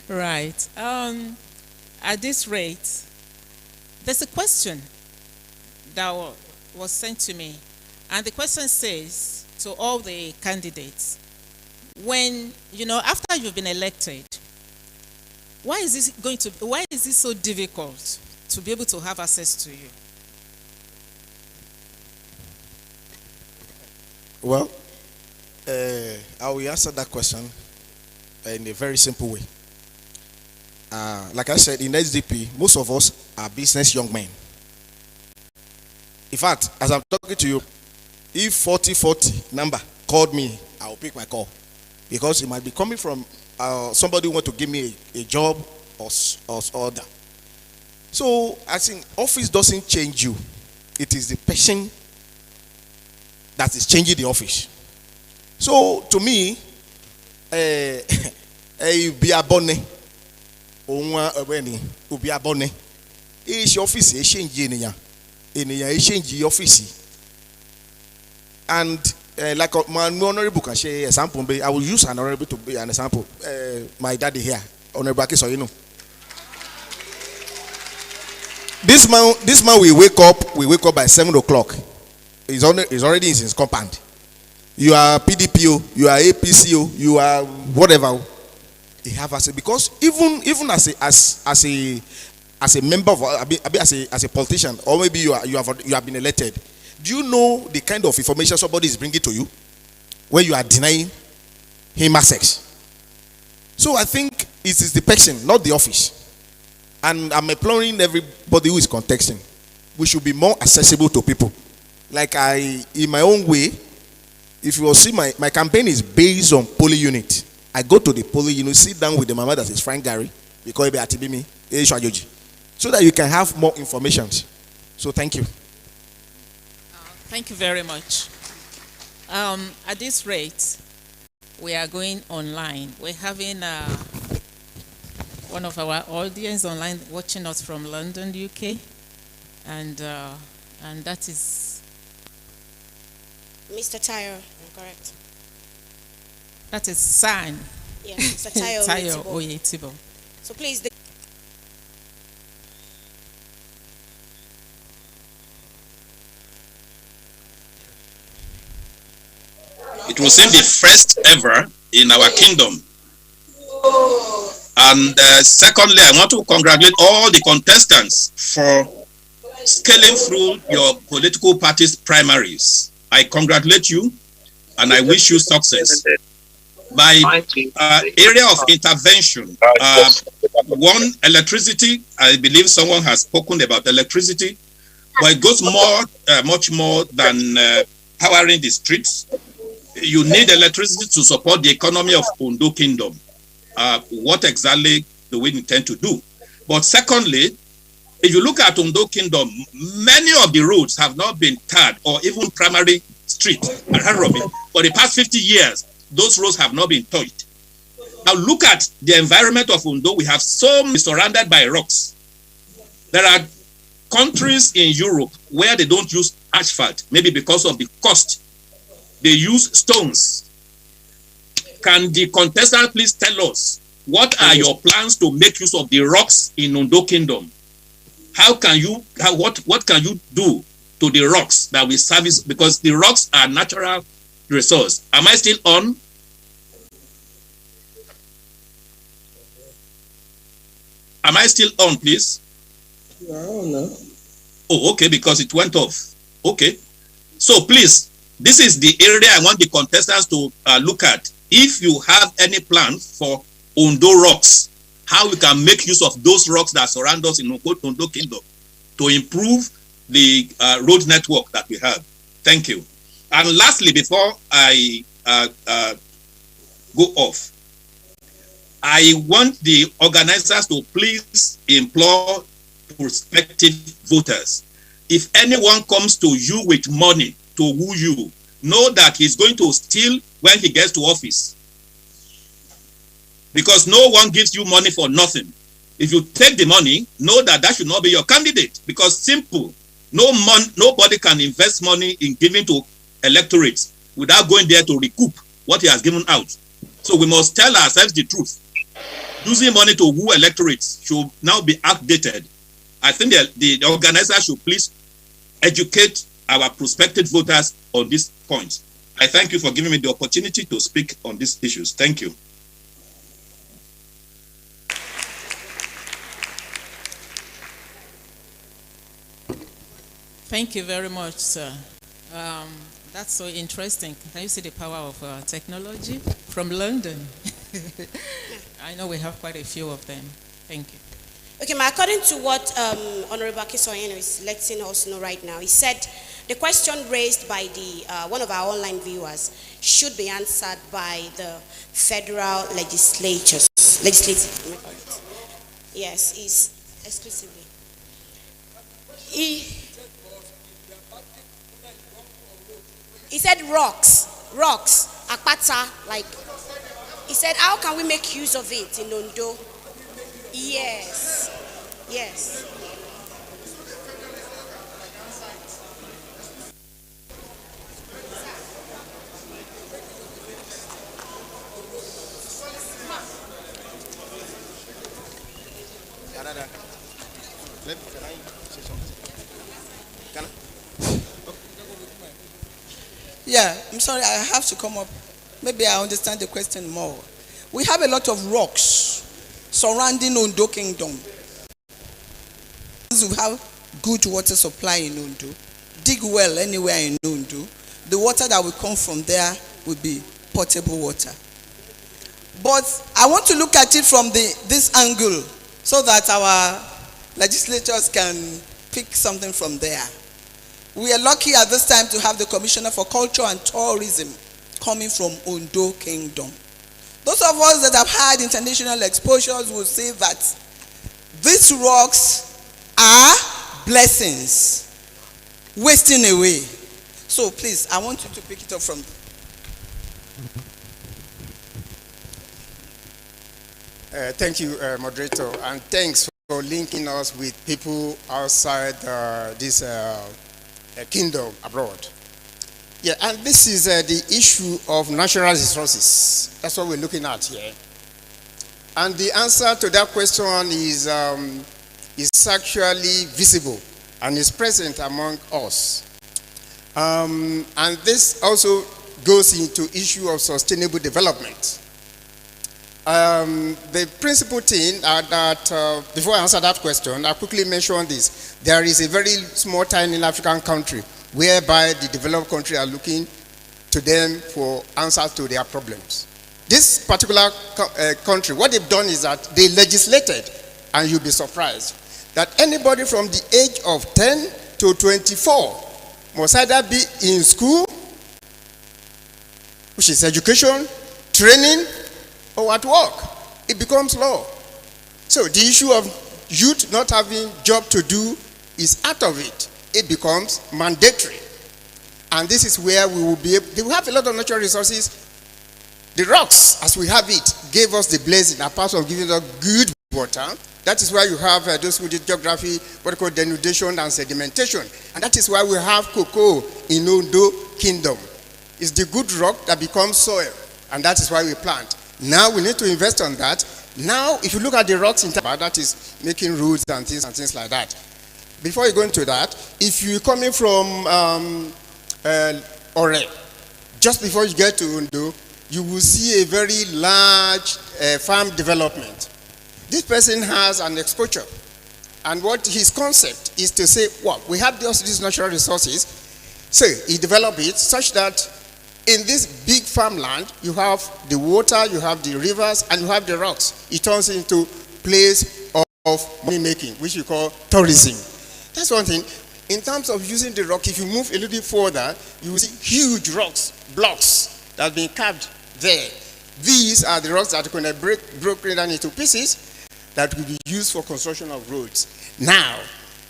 Right. At this rate, there's a question that was sent to me. And the question says to all the candidates, when, after you've been elected, why is it so difficult to be able to have access to you? Well, I will answer that question in a very simple way. Like I said, in SDP, most of us are business young men. In fact, as I'm talking to you, if 4040 number called me, I will pick my call. Because it might be coming from somebody who wants to give me a job or other. So, I think office doesn't change you. It is the person that is changing the office. So to me, biabone, onwa obeni, ubiabone. Is office exchange in a exchange office. And like my honorable can share example, I will use an honorable to be an example. My daddy here, Honorable so you know. This man we wake up by 7 o'clock. He's already in his compound. You are PDPO, you are APCO, you are whatever. He have as a, because even as a member of as a politician, or maybe you have been elected. Do you know the kind of information somebody is bringing to you when you are denying him access? So I think it is the person, not the office. And I'm imploring everybody who is contesting, we should be more accessible to people. Like in my own way, if you will see my campaign is based on poly unit. I go to the poly unit, sit down with the mama that is Frank Gary, because it be Atibimi, so that you can have more information. So thank you. Thank you very much. At this rate, we are going online. We're having one of our audience online watching us from London, UK, and that is Mr. Tayo, correct? That is San. Yeah, Mr. Tayo Tayo Oyetibo. Oyetibo. So please. It will seem the first ever in our kingdom. And secondly, I want to congratulate all the contestants for scaling through your political party's primaries. I congratulate you and I wish you success. My area of intervention, one, electricity. I believe someone has spoken about electricity, but it goes much more than powering the streets. You need electricity to support the economy of Ondo Kingdom. What exactly do we intend to do? But secondly, if you look at Ondo Kingdom, many of the roads have not been tarred, or even primary street. For the past 50 years, those roads have not been touched. Now look at the environment of Ondo. We have surrounded by rocks. There are countries in Europe where they don't use asphalt, maybe because of the cost. They use stones. Can the contestant please tell us what are your plans to make use of the rocks in Ondo Kingdom? What can you do to the rocks that we service? Because the rocks are natural resource. Am I still on? Am I still on, please? No. Oh, okay, because it went off. Okay. So please, this is the area I want the contestants to look at. If you have any plan for Ondo rocks, how we can make use of those rocks that surround us in Ondo Kingdom to improve the road network that we have. Thank you. And lastly, before I go off, I want the organizers to please implore prospective voters. If anyone comes to you with money to woo you, know that he's going to steal when he gets to office. Because no one gives you money for nothing. If you take the money, know that that should not be your candidate. Because simple, nobody can invest money in giving to electorates without going there to recoup what he has given out. So we must tell ourselves the truth. Using money to woo electorates should now be outdated. I think the organizer should please educate our prospective voters on this point. I thank you for giving me the opportunity to speak on these issues. Thank you. Thank you very much, sir. That's so interesting. Can you see the power of technology from London? I know we have quite a few of them. Thank you. Okay, according to what Honorable Akisoyeno is letting us know right now, he said the question raised by the one of our online viewers should be answered by the federal legislatures. Yes, is exclusively. He said rocks, Akpata, like, he said, how can we make use of it in Ondo? Yes, yes. Yeah, I'm sorry, I have to come up. Maybe I understand the question more. We have a lot of rocks surrounding Ondo Kingdom. We have good water supply in Ondo. Dig well anywhere in Ondo. The water that will come from there will be potable water. But I want to look at it from this angle so that our legislators can pick something from there. We are lucky at this time to have the Commissioner for Culture and Tourism coming from Ondo Kingdom. Those of us that have had international exposures will say that these rocks are blessings wasting away. So please, I want you to pick it up from Thank you, moderator, and thanks for linking us with people outside this kingdom abroad. Yeah, and this is the issue of natural resources. That's what we're looking at here. And the answer to that question is actually visible and is present among us. And this also goes into issue of sustainable development. The principal thing that, before I answer that question, I'll quickly mention this. There is a very small, tiny African country whereby the developed country are looking to them for answers to their problems. This particular country, what they've done is that they legislated, and you'll be surprised, that anybody from the age of 10 to 24 must either be in school, which is education, training, or at work. It becomes law. So the issue of youth not having job to do is out of it. It becomes mandatory. And this is where we will be able, they will have a lot of natural resources. The rocks, as we have it, gave us the blessing, apart from giving us good water. That is why you have those who did geography, what we call denudation and sedimentation. And that is why we have cocoa in Ondo Kingdom. It's the good rock that becomes soil. And that is why we plant. Now we need to invest on that. Now, if you look at the rocks in Taba, that is making roads and things like that. Before you go into that, if you're coming from Ore, just before you get to Ondo, you will see a very large farm development. This person has an exposure. And what his concept is to say, well, we have these natural resources. So he developed it such that in this big farmland, you have the water, you have the rivers, and you have the rocks. It turns into place of money making, which we call tourism. That's one thing. In terms of using the rock, if you move a little bit further, you will see huge rocks, blocks that have been carved there. These are the rocks that are going to broken down into pieces that will be used for construction of roads. Now,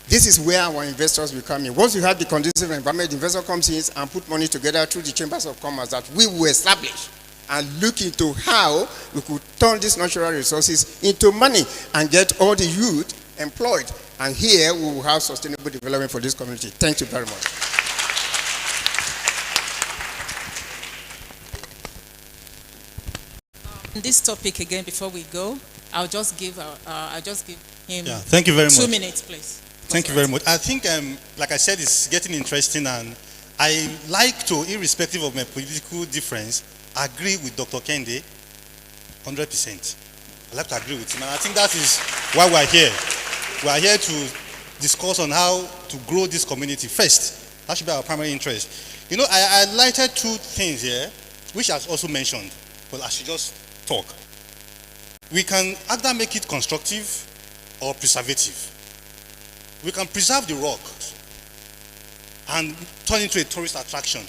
this is where our investors will come in. Once you have the conducive environment, the investor comes in and put money together through the chambers of commerce that we will establish and look into how we could turn these natural resources into money and get all the youth employed. And here we will have sustainable development for this community. Thank you very much. This topic again before we go, I'll just give him thank you very 2 much. minutes, please. Thank you very much. I think, like I said, it's getting interesting, and I like to, irrespective of my political difference, agree with Dr. Kende 100%. I like to agree with him, and I think that is why we are here. We are here to discuss on how to grow this community first. That should be our primary interest. You know, I highlighted 2 things here, which I also mentioned, but I should just talk. We can either make it constructive or preservative. We can preserve the rock and turn it into a tourist attraction.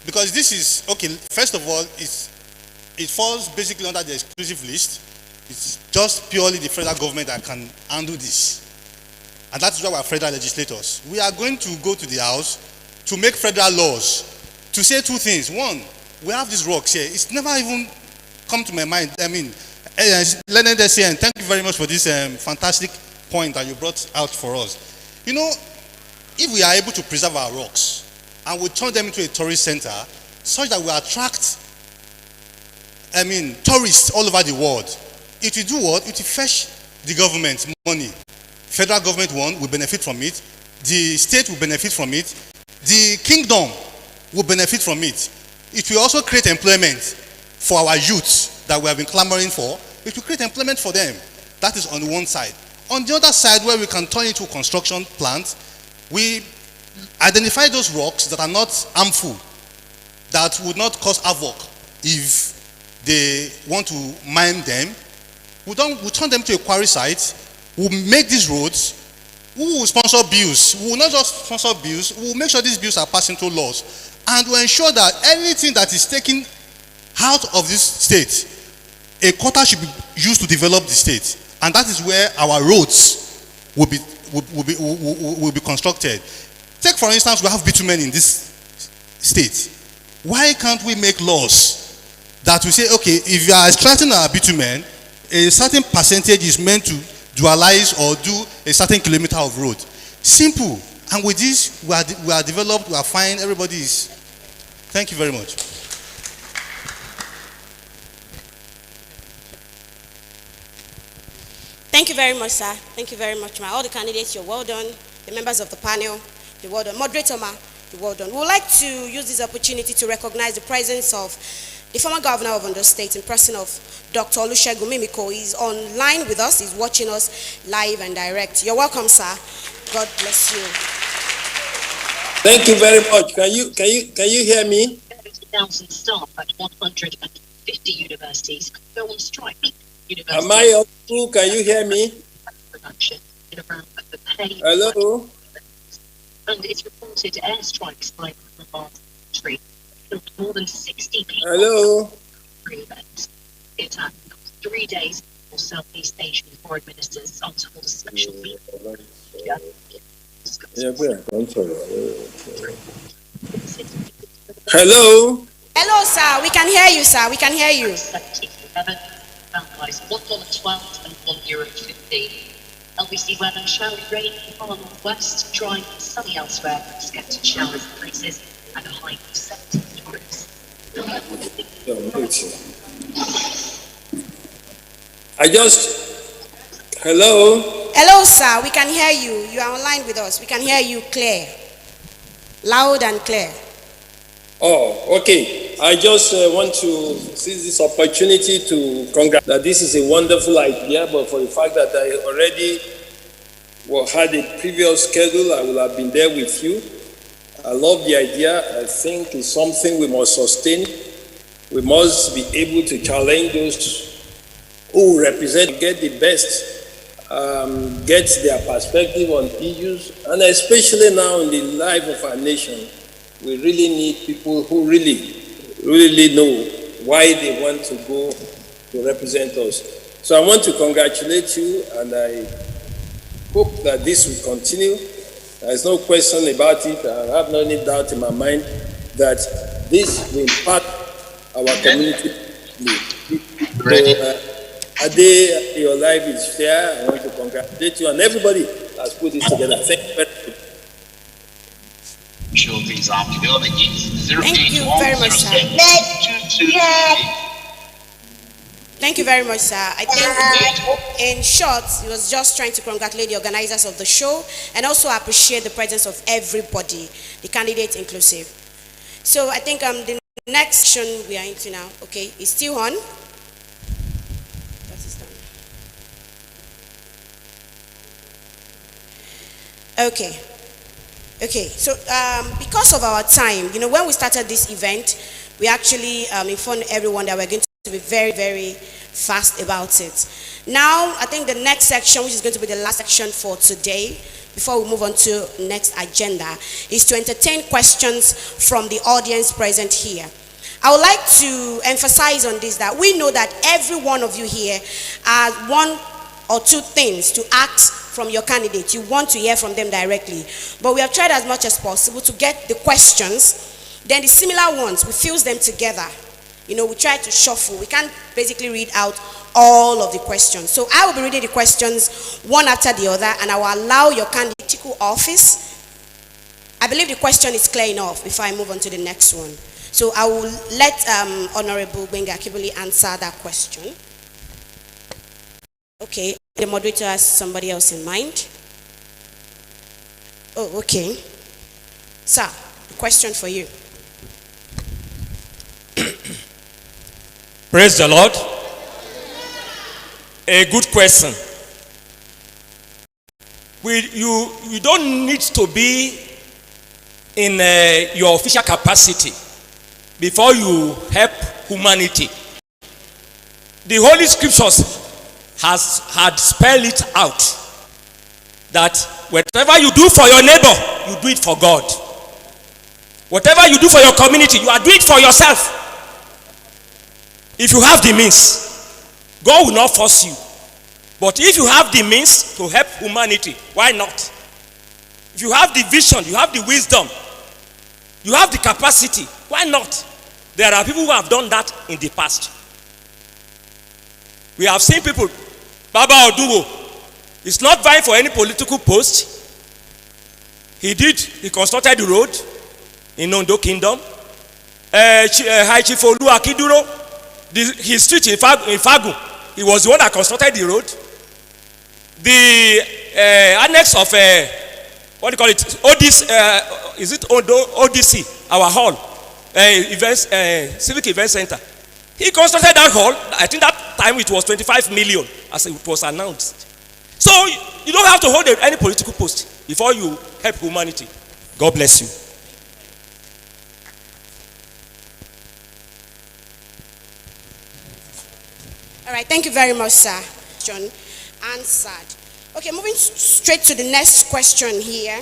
Because this is, okay, first of all, it falls basically under the exclusive list. It's just purely the federal government that can handle this. And that's why we're federal legislators. We are going to go to the House to make federal laws to say 2 things. One, we have these rocks here. It's never even come to my mind. I mean, Leonard and thank you very much for this fantastic point that you brought out for us. You know, if we are able to preserve our rocks and we turn them into a tourist center such that we attract, tourists all over the world, it will do what? It will fetch the government money. Federal government will benefit from it. The state will benefit from it. The kingdom will benefit from it. It will also create employment for our youth that we have been clamoring for. It will create employment for them. That is on the one side. On the other side, where we can turn into a construction plant, we identify those rocks that are not harmful, that would not cause havoc if they want to mine them. We turn them to a quarry site. We'll make these roads. We will sponsor bills. We will not just sponsor bills. We will make sure these bills are passing through laws. And we'll ensure that anything that is taken out of this state, a quota should be used to develop the state. And that is where our roads will be constructed. Take, for instance, we have bitumen in this state. Why can't we make laws that we say, okay, if you are extracting our bitumen, a certain percentage is meant to dualize or do a certain kilometer of road? Simple. And with this, we are developed, we are fine, everybody is. Thank you very much. Thank you very much, sir. Thank you very much, ma. All the candidates, you're well done. The members of the panel, you're well done. Moderator, ma, you're well done. We would like to use this opportunity to recognize the presence of the former governor of Ondo State in person of Dr. Olusegun Mimiko. He's online with us. He's watching us live and direct. You're welcome, sir. God bless you. Thank you very much. Can you hear me? 70,000 staff at 150 universities go on strike. Am I on through? Can you hear me? Hello? And it's reported airstrikes by the country. More than 60 people. Hello? It happened 3 days before Southeast Asian foreign ministers are to hold a special meeting. Hello? Hello, sir. We can hear you, sir. We can hear you. $1.12 and €1.15. LBC weather, showery rain in the far northwest, dry and sunny elsewhere, scattered showers in places, and a high of 70 degrees. Hello? Hello, sir. We can hear you. You are online with us. We can hear you clear. Loud and clear. Oh, okay. I just want to seize this opportunity to congratulate that this is a wonderful idea, but for the fact that I already had a previous schedule, I will have been there with you. I love the idea. I think it's something we must sustain. We must be able to challenge those who represent, get the best, get their perspective on issues, and especially now in the life of our nation. We really need people who really know why they want to go to represent us. So I want to congratulate you, and I hope that this will continue. There's no question about it. I have no doubt in my mind that this will impact our community. Ade, your life is fair. I want to congratulate you, and everybody has put this together. Thank you very much. Thank you very much, sir. Thank you very much, sir. I think, in short, he was just trying to congratulate the organizers of the show and also appreciate the presence of everybody, the candidates inclusive. So I think the next section we are into now, okay, is still on. Okay, so because of our time, when we started this event, we actually informed everyone that we're going to be very, very fast about it. Now, I think the next section, which is going to be the last section for today, before we move on to next agenda, is to entertain questions from the audience present here. I would like to emphasize on this, that we know that every one of you here has one or two things to ask from your candidates. You want to hear from them directly. But we have tried as much as possible to get the questions Then the similar ones, we fuse them together. You know, we try to shuffle. We can't basically read out all of the questions. So I will be reading the questions one after the other, and I will allow your candidate office. I believe the question is clear enough before I move on to the next one. So I will let Honorable Benga Kibuli answer that question. Okay, the moderator has somebody else in mind. Oh, okay. Sir, the question for you. Praise the Lord. A good question. You don't need to be in your official capacity before you help humanity. The Holy Scriptures had spelled it out that whatever you do for your neighbor, you do it for God. Whatever you do for your community, you are doing it for yourself. If you have the means, God will not force you. But if you have the means to help humanity, why not? If you have the vision, you have the wisdom, you have the capacity, why not? There are people who have done that in the past. We have seen people, Baba Oduwo is not vying for any political post. He constructed the road in Ondo Kingdom. High Chief Olu Akinduro, his street in Fagu, he was the one that constructed the road. The annex of what do you call it? Is it ODC? Our hall, civic event center. He constructed that hall. I think that time it was 25 million as it was announced. So you don't have to hold any political post before you help humanity. God bless you. All right, thank you very much, sir. John answered. Okay, moving straight to the next question here.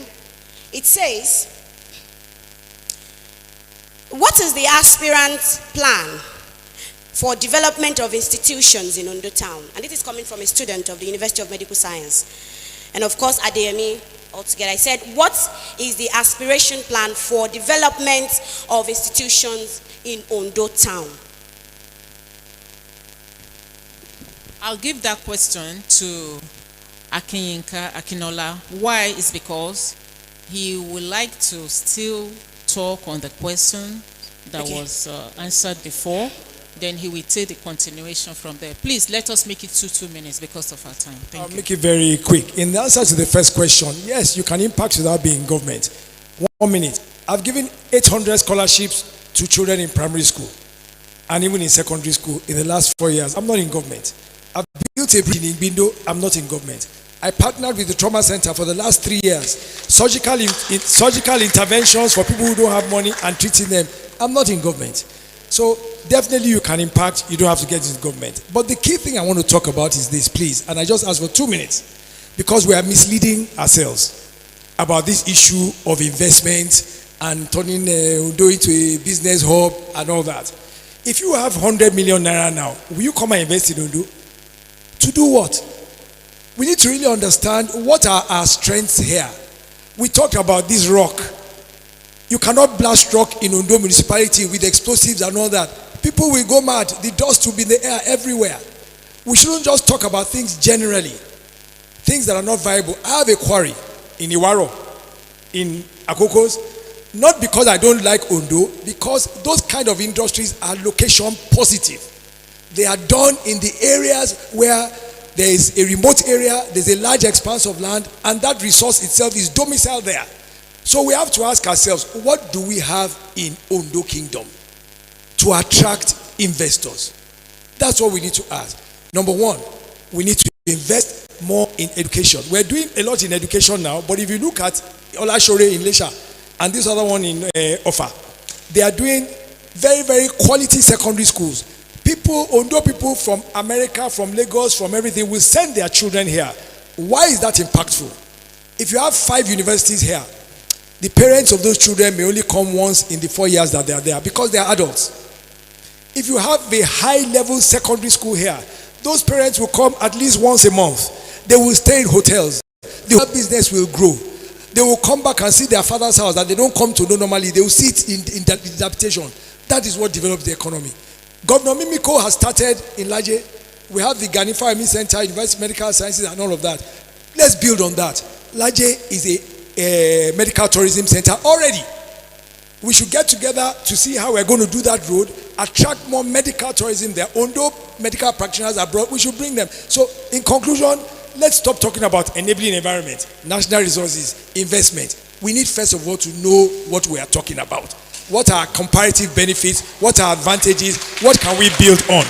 It says, what is the aspirant plan for development of institutions in Ondo Town? And this is coming from a student of the University of Medical Science. And of course, Adeyemi altogether. I said, what is the aspiration plan for development of institutions in Ondo Town? I'll give that question to Akinyinka Akinola. Why? Is because he would like to still talk on the question that was answered before. Then he will take the continuation from there. Please let us make it 2 minutes because of our time. Thank you. I'll make it very quick. In the answer to the first question, yes, you can impact without being in government. 1 minute. I've given 800 scholarships to children in primary school and even in secondary school in the last 4 years. I'm not in government. I've built a bridge in Igbindo. I'm not in government. I partnered with the trauma center for the last 3 years. Surgical interventions for people who don't have money and treating them. I'm not in government. So definitely you can impact. You don't have to get into government. But the key thing I want to talk about is this, please. And I just ask for 2 minutes because we are misleading ourselves about this issue of investment and turning Ondo into a business hub and all that. If you have 100 million naira now, will you come and invest in Ondo? To do what? We need to really understand what are our strengths here. We talked about this rock. You cannot blast rock in Ondo municipality with explosives and all that. People will go mad. The dust will be in the air everywhere. We shouldn't just talk about things generally. Things that are not viable. I have a quarry in Iwaro, in Akokos. Not because I don't like Ondo, because those kind of industries are location positive. They are done in the areas where there is a remote area, there's a large expanse of land, and that resource itself is domiciled there. So we have to ask ourselves, what do we have in Ondo Kingdom to attract investors? That's what we need to ask. Number one, we need to invest more in education. We're doing a lot in education now, but if you look at Olashore in Lesha and this other one in Ofa, they are doing very, very quality secondary schools. People, Ondo people from America, from Lagos, from everything will send their children here. Why is that impactful? If you have 5 universities here, the parents of those children may only come once in the 4 years that they are there because they are adults. If you have a high-level secondary school here, those parents will come at least once a month. They will stay in hotels. The whole business will grow. They will come back and see their father's house that they don't come to know normally. They will see it in that adaptation. That is what develops the economy. Governor Mimiko has started in Laje. We have the Ganifa Army Center, University of Medical Sciences, and all of that. Let's build on that. Laje is a medical tourism center already. We should get together to see how we're going to do that road, attract more medical tourism there. Ondo medical practitioners abroad, we should bring them. So in conclusion, let's stop talking about enabling environment, national resources, investment. We need first of all to know what we are talking about. What are comparative benefits? What are advantages? What can we build on?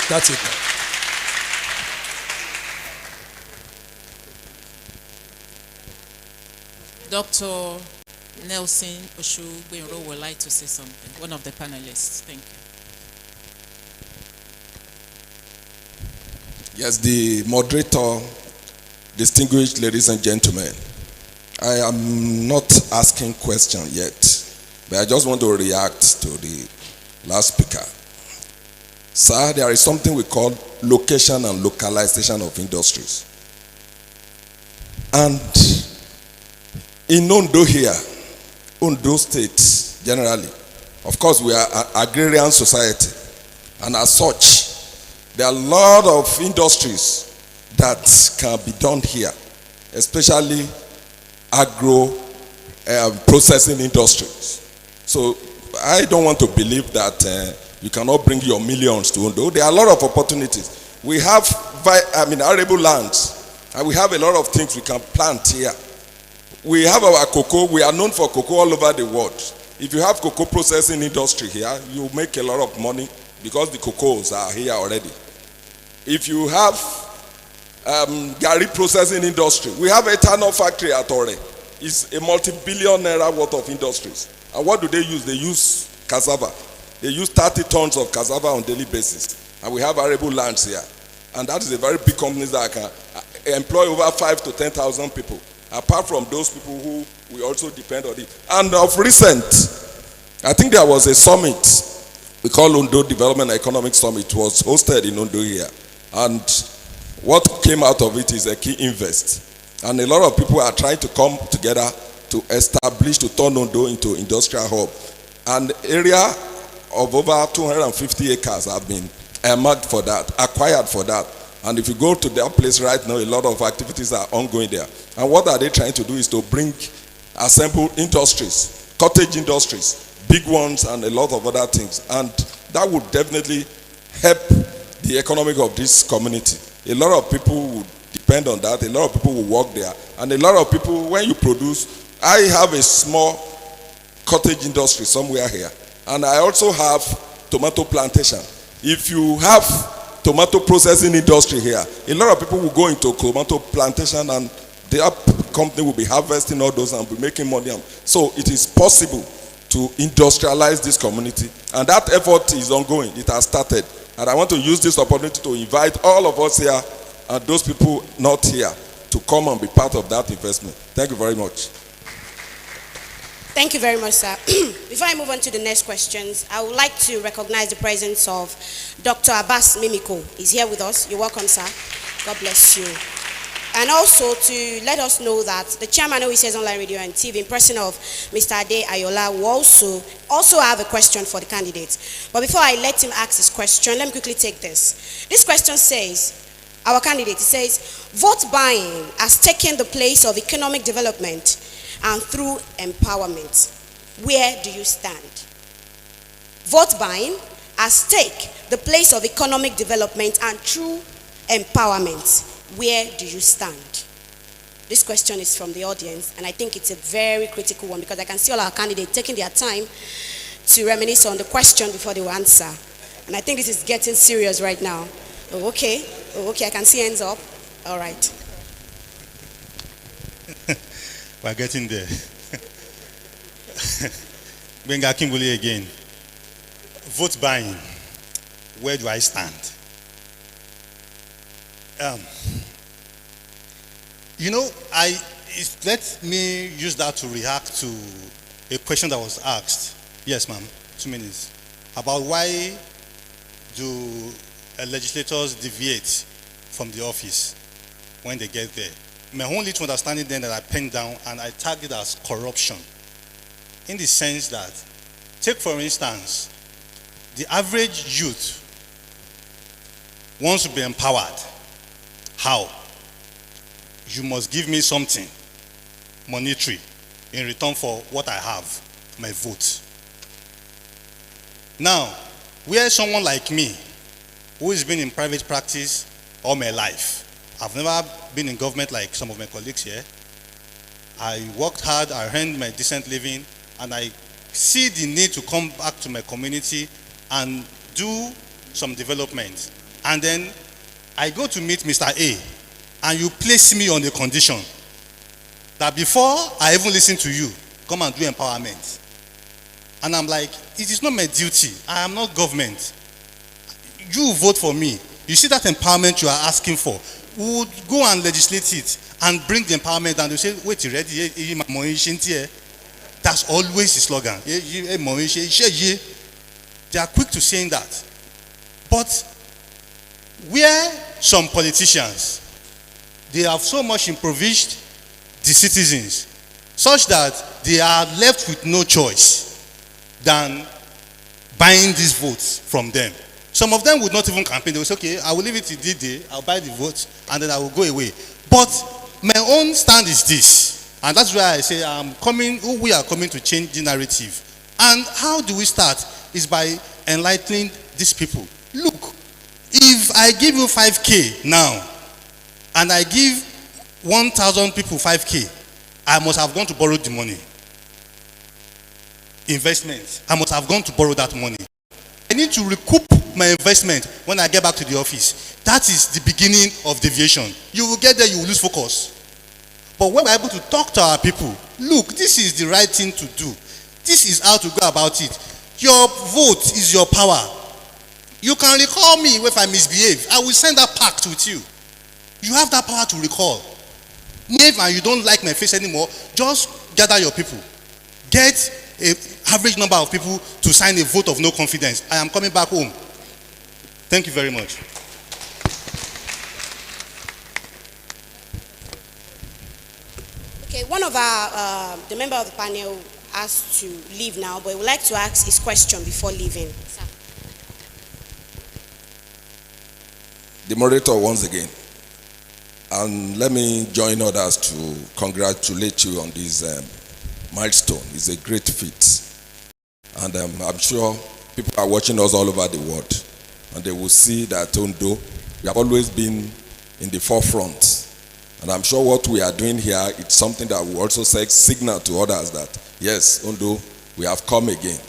That's it. Dr. Nelson Oshugbenro would like to say something. One of the panelists. Thank you. Yes, the moderator, distinguished ladies and gentlemen, I am not asking question yet, but I just want to react to the last speaker. Sir, there is something we call location and localization of industries. And in Ondo here, Ondo State generally, of course we are an agrarian society, and as such, there are a lot of industries that can be done here, especially agro processing industries. So I don't want to believe that you cannot bring your millions to Ondo. There are a lot of opportunities. We have arable lands, and we have a lot of things we can plant here. We have our cocoa. We are known for cocoa all over the world. If you have cocoa processing industry here, you make a lot of money because the cocoas are here already. If you have Gary processing industry, we have a ethanol factory at Ore. It's a multi-billion naira worth of industries. And what do they use? They use cassava. They use 30 tons of cassava on a daily basis. And we have arable lands here. And that is a very big company that can employ over 5,000 to 10,000 people. Apart from those people who we also depend on it. And of recent, I think there was a summit we call Ondo Development Economic Summit. It was hosted in Ondo here. And what came out of it is a key invest. And a lot of people are trying to come together to establish, to turn Ondo into industrial hub. An area of over 250 acres have been earmarked for that, acquired for that. And if you go to that place right now, a lot of activities are ongoing there. And what are they trying to do is to bring assembled industries, cottage industries, big ones, and a lot of other things. And that would definitely help the economic of this community. A lot of people would depend on that. A lot of people will work there. And a lot of people, when you produce, I have a small cottage industry somewhere here. And I also have tomato plantation. If you have tomato processing industry here, a lot of people will go into tomato plantation and their company will be harvesting all those and be making money. So it is possible to industrialize this community. And that effort is ongoing. It has started. And I want to use this opportunity to invite all of us here and those people not here to come and be part of that investment. Thank you very much. Thank you very much, sir. Before I move on to the next questions, I would like to recognize the presence of Dr. Abbas Mimiko. He's here with us. You're welcome, sir. God bless you. And also to let us know that the chairman of OECS Online Radio and TV, in person of Mr. Ade Ayola, will also have a question for the candidates. But before I let him ask his question, let me quickly take this. This question says, our candidate says, vote buying has taken the place of economic development and through empowerment. Where do you stand? Vote buying has taken the place of economic development and through empowerment. Where do you stand? This question is from the audience, and I think it's a very critical one because I can see all our candidates taking their time to reminisce on the question before they will answer. And I think this is getting serious right now. Oh, okay, I can see hands up. All right. We're getting there. Benga Kimbuli again. Vote buying. Where do I stand? Let me use that to react to a question that was asked. Yes, ma'am. 2 minutes. About why do legislators deviate from the office when they get there? my only little understanding then that I penned down, and I tagged it as corruption. In the sense that, take for instance, the average youth wants to be empowered. How? You must give me something monetary in return for what I have, my vote. Now, where someone like me, who has been in private practice all my life, I've never been in government like some of my colleagues here. I worked hard, I earned my decent living, and I see the need to come back to my community and do some development. And then I go to meet Mr. A, and you place me on the condition that before I even listen to you, come and do empowerment. And I'm like, it is not my duty. I am not government. You vote for me. You see that empowerment you are asking for. We would go and legislate it and bring the empowerment, and they say, wait, you ready? That's always the slogan. They are quick to saying that. But where some politicians, they have so much impoverished the citizens, such that they are left with no choice than buying these votes from them. Some of them would not even campaign. They will say, okay, I will leave it to this day, I'll buy the votes, and then I will go away. But my own stand is this, and that's why I say we are coming to change the narrative. And how do we start? Is by enlightening these people. Look, if I give you 5K now, and I give 1,000 people 5K, I must have gone to borrow the money. Investment, I must have gone to borrow that money. I need to recoup my investment when I get back to the office. That is the beginning of deviation. You will get there, you will lose focus. But when we're able to talk to our people, look, this is the right thing to do. This is how to go about it. Your vote is your power. You can recall me if I misbehave. I will send that pact with you. You have that power to recall. If and you don't like my face anymore, just gather your people. Get an average number of people to sign a vote of no confidence. I am coming back home. Thank you very much. Okay, one of our, the member of the panel asked to leave now, but he would like to ask his question before leaving. Sir. The moderator once again. And let me join others to congratulate you on this milestone. It's a great feat. And I'm sure people are watching us all over the world. And they will see that Ondo, we have always been in the forefront. And I'm sure what we are doing here, it's something that will also signal to others that, yes, Ondo, we have come again.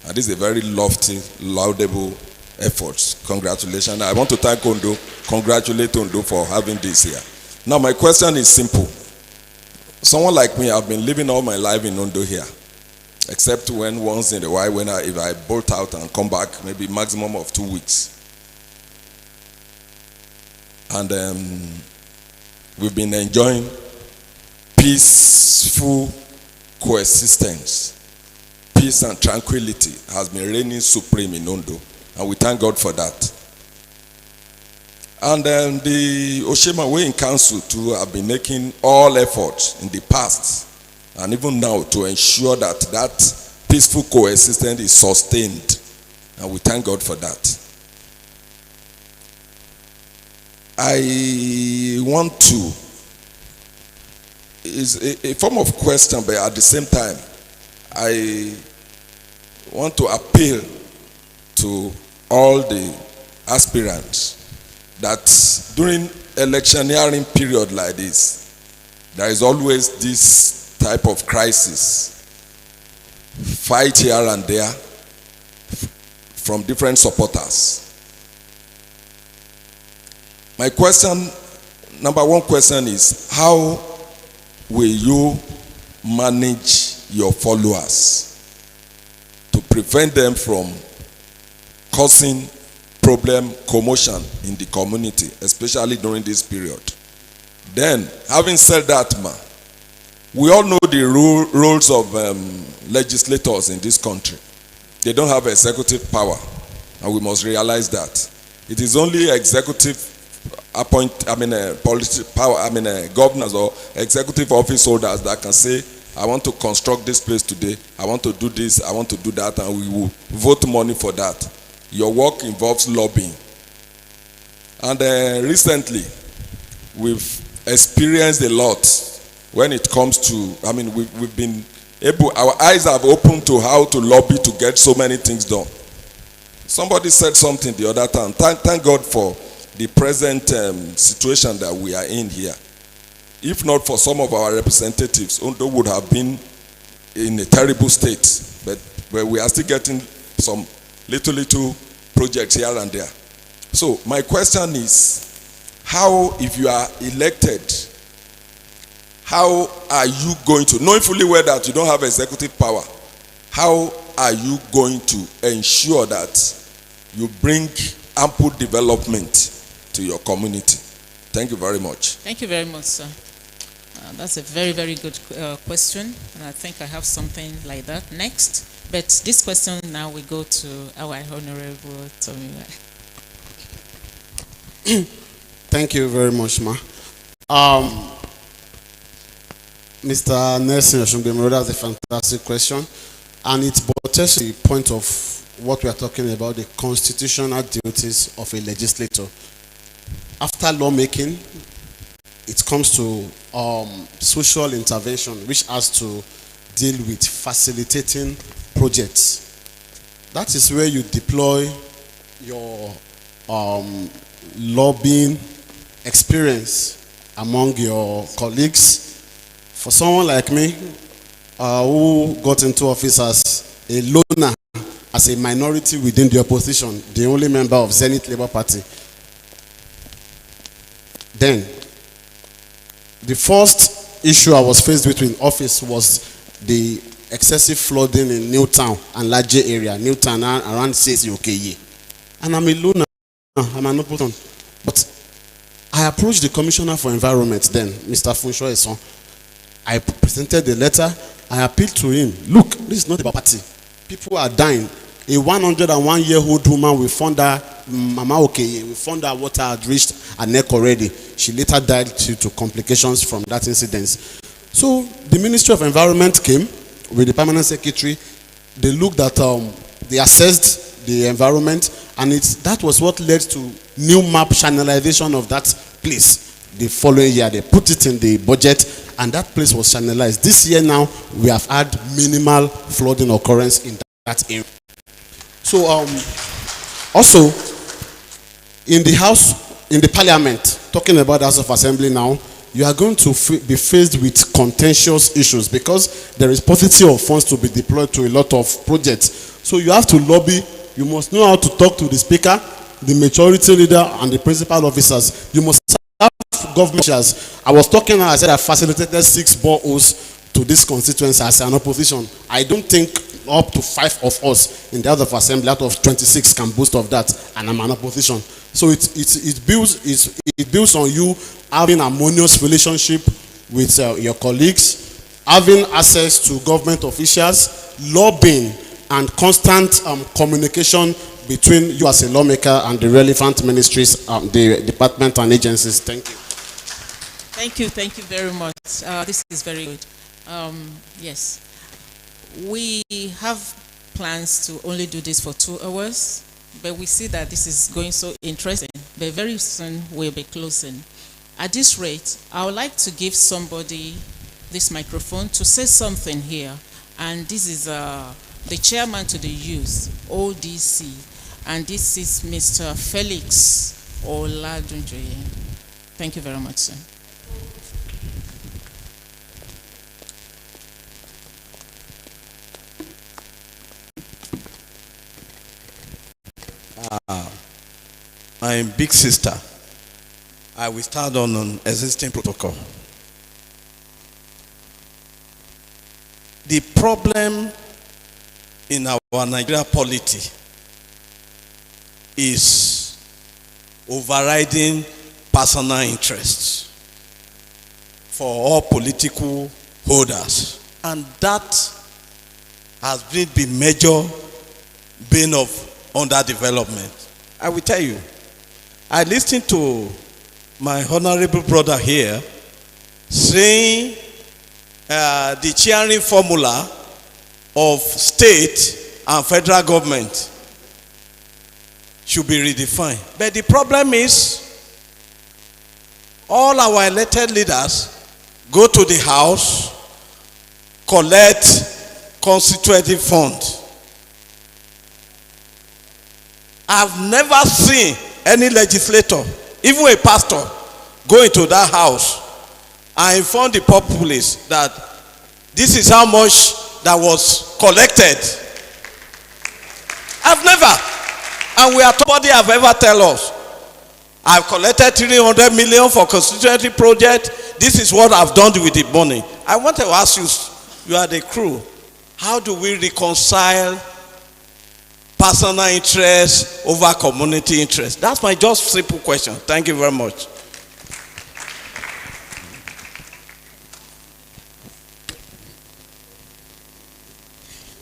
And this is a very lofty, laudable effort. Congratulations. I want to thank Ondo, congratulate Ondo for having this here. Now my question is simple. Someone like me, I've been living all my life in Ondo here. Except when once in a while, if I bolt out and come back, maybe maximum of 2 weeks. And we've been enjoying peaceful coexistence. Peace and tranquility has been reigning supreme in Ondo. And we thank God for that. And the Oshema Way in Council too have been making all efforts in the past and even now to ensure that that peaceful coexistence is sustained. And we thank God for that. I want to, is a form of question, but at the same time, I want to appeal to all the aspirants that during electioneering period like this, there is always this type of crisis, fight here and there from different supporters. My question, number one question is, how will you manage your followers to prevent them from causing problem, commotion in the community, especially during this period? Then, having said that, we all know the roles of legislators in this country. They don't have executive power, and we must realize that. It is only executive governors or executive office holders that can say, I want to construct this place today, I want to do this, I want to do that, and we will vote money for that. Your work involves lobbying. And recently, we've experienced a lot when it comes to, we've been able, our eyes have opened to how to lobby to get so many things done. Somebody said something the other time. Thank God for the present situation that we are in here. If not for some of our representatives, Ondo would have been in a terrible state. But we are still getting some little projects here and there. So my question is, how, if you are elected, how are you going to, knowing fully well that you don't have executive power, how are you going to ensure that you bring ample development to your community? Thank you very much. Thank you very much, sir. That's a very, very good question, and I think I have something like that next. But this question now we go to our Honorable Tommy. Thank you very much, ma. Mr. Nelson Oshungbemiro, that's a fantastic question, and it buttresses the point of what we are talking about, the constitutional duties of a legislator. After lawmaking, it comes to social intervention, which has to deal with facilitating projects. That is where you deploy your lobbying experience among your colleagues. For someone like me, who got into office as a loner, as a minority within the opposition, the only member of Zenith Labour Party, then the first issue I was faced with in office was the excessive flooding in Newtown and Laje area, Newtown around 6 UKE. And I'm a loner, I'm an opposition. But I approached the Commissioner for Environment then, Mr. Funsho Eson. I presented the letter, I appealed to him. Look, this is not about party. People are dying. A 101-year-old woman, we found her, Mama Okeye, we found her water had reached her neck already. She later died due to complications from that incident. So the Ministry of Environment came with the Permanent Secretary. They looked at, they assessed the environment, and that was what led to new map channelization of that place. The following year, they put it in the budget, and that place was channelized. This year now, we have had minimal flooding occurrence in that area. So also in the House, in the Parliament, talking about the House of Assembly now, you are going to be faced with contentious issues because there is paucity of funds to be deployed to a lot of projects. So you have to lobby. You must know how to talk to the Speaker, the majority leader, and the principal officers. You must have government measures. I was talking, I said I facilitated 6 boreholes to this constituency as an opposition. I don't think up to 5 of us in the House of Assembly out of 26 can boast of that, and I'm an opposition. So it builds on you having harmonious relationship with your colleagues, having access to government officials, lobbying, and constant communication between you as a lawmaker and the relevant ministries, the department and agencies. Thank you. Thank you very much. This is very good. Yes. We have plans to only do this for 2 hours, but we see that this is going so interesting. But very soon we'll be closing. At this rate, I would like to give somebody this microphone to say something here. And this is the chairman to the youth, ODC. And this is Mr. Felix Oladunjoye. Thank you very much, sir. My big sister, I will start on an existing protocol. The problem in our Nigeria polity is overriding personal interests for all political holders, and that has been the major bane of underdevelopment. I will tell you, I listened to my honorable brother here saying the cheering formula of state and federal government should be redefined. But the problem is, all our elected leaders go to the house, collect constituency funds. I've never seen any legislator, even a pastor, go into that house and inform the populace that this is how much that was collected. I've never. And we are nobody have ever tell us, I've collected 300 million for constituency project. This is what I've done with the money. I want to ask you, you are the crew. How do we reconcile personal interest over community interest? That's my just simple question. Thank you very much.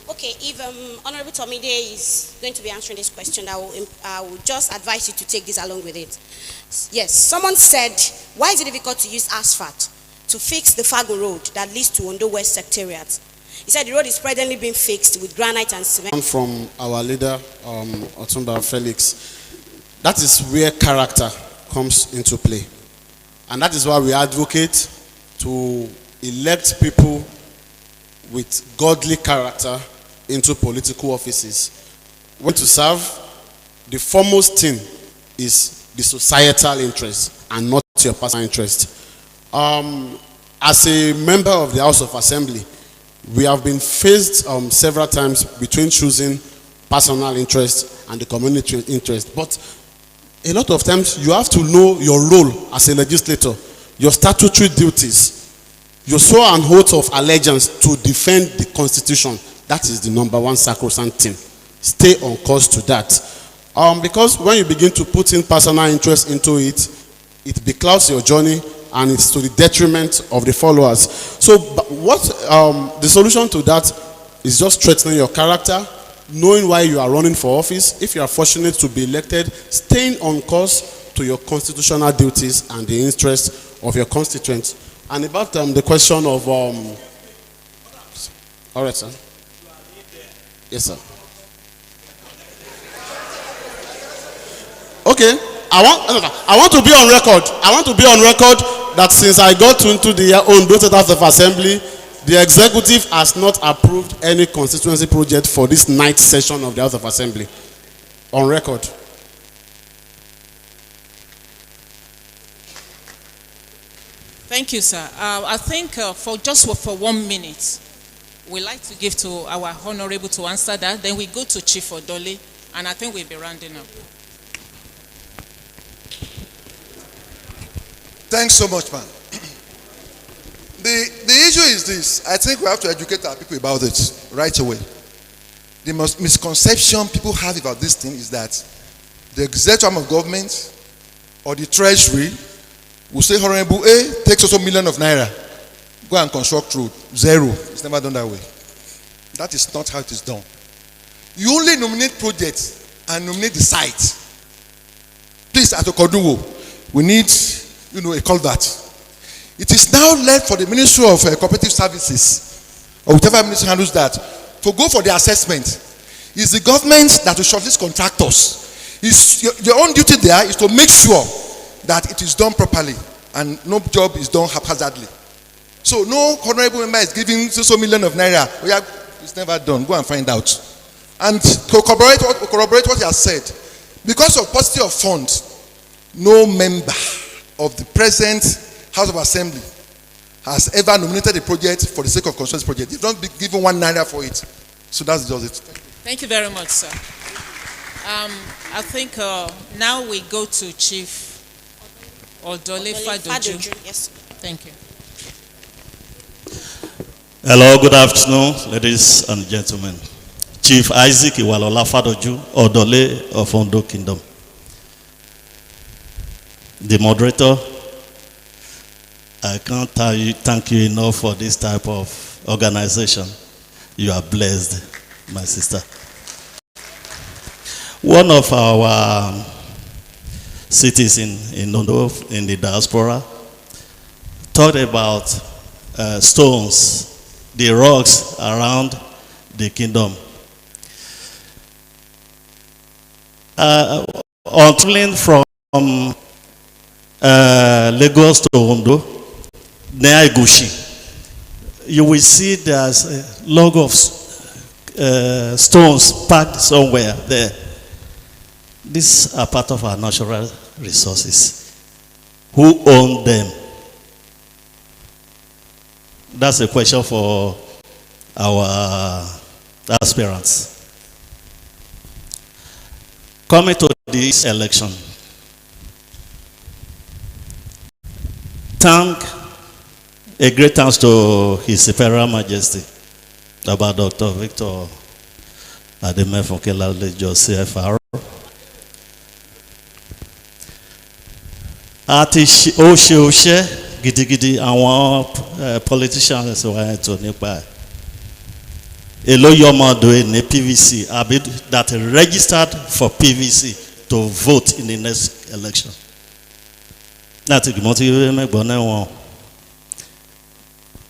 Okay, if Honorable Tomide is going to be answering this question, I will just advise you to take this along with it. Yes, someone said, why is it difficult to use asphalt to fix the Fago Road that leads to Ondo West Secretariat? He said the road is presently being fixed with granite and cement. From our leader, Otumba Felix, that is where character comes into play. And that is why we advocate to elect people with godly character into political offices. When to serve, the foremost thing is the societal interest and not your personal interest. As a member of the House of Assembly, we have been faced several times between choosing personal interest and the community interest. But a lot of times you have to know your role as a legislator, your statutory duties, your soul and oath of allegiance to defend the Constitution. That is the number one sacrosanct thing. Stay on course to that. Because when you begin to put in personal interest into it, it beclouds your journey and it's to the detriment of the followers. So what the solution to that is just strengthening your character, knowing why you are running for office. If you are fortunate to be elected, staying on course to your constitutional duties and the interests of your constituents. And about the question of all right, sir. Yes, sir. Okay. I want to be on record. I want to be on record that since I got into the Ondo State House of Assembly, the executive has not approved any constituency project for this night session of the House of Assembly. On record. Thank you, sir. I think for 1 minute, we'd like to give to our honorable to answer that. Then we go to Chief Odole, and I think we'll be rounding up. Thanks so much, man. The issue is this. I think we have to educate our people about it right away. The most misconception people have about this thing is that the executive arm of government or the treasury will say, Honorable A takes also million of naira, go and construct road. Zero. It's never done that way. That is not how it is done. You only nominate projects and nominate the site. Please, at Okoduwo, we need a culvert. It is now left for the Ministry of Cooperative Services, or whichever ministry handles that, to go for the assessment. It's the government that will shortlist contractors. Your own duty there is to make sure that it is done properly and no job is done haphazardly. So no honorable member is giving so million of naira. It's never done. Go and find out. And to corroborate what he has said, because of paucity of funds, no member of the present House of Assembly has ever nominated a project for the sake of constituency project. They've not been given 1 naira for it. So that's just it. Thank you very much, sir. I think now we go to Chief Odole Fadoju. Yes. Thank you. Hello, good afternoon, ladies and gentlemen. Chief Isaac Iwalola Fadoju, Odole of Ondo Kingdom. The moderator, I can't thank you enough for this type of organization. You are blessed, my sister. One of our cities in Ondo, in the diaspora, talked about stones, the rocks around the kingdom. On traveling from Lagos to Ondo, near Igushi, you will see there's a log of stones packed somewhere there. These are part of our natural resources. Who own them? That's a question for our aspirants. Coming to this election, a great thanks to His Imperial Majesty, about Dr. Victor Ademefunkelale Joseph. Àti ó ṣe gidigidi àwọn politicians wà ètò nípa èló yọmọdò ní PVC àbí that registered for PVC to vote in the next election. Láti gbọ́n tí mẹ́gbọ́n náà wọ́n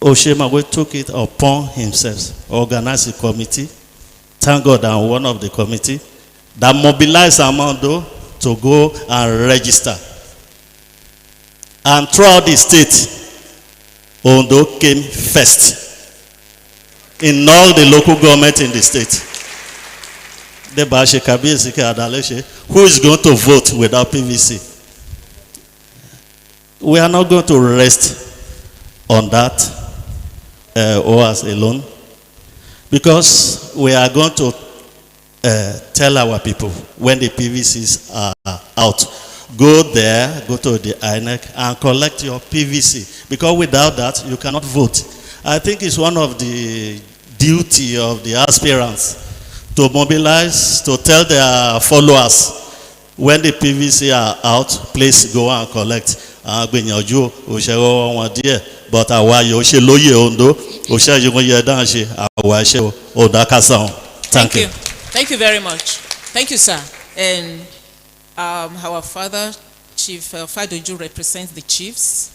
Oshemagwe took it upon himself, organized a committee. Thank God I'm one of the committee that mobilized Amando to go and register. And throughout the state, Ondo came first in all the local government in the state. Who is going to vote without PVC? We are not going to rest on that OAS alone, because we are going to tell our people when the PVCs are out, go there, go to the INEC and collect your PVC, because without that you cannot vote. I think it's one of the duty of the aspirants to mobilize, to tell their followers when the PVC are out, please go and collect. But Thank you. Thank you very much. Thank you, sir. And our father, Chief Fadoju, represents the chiefs,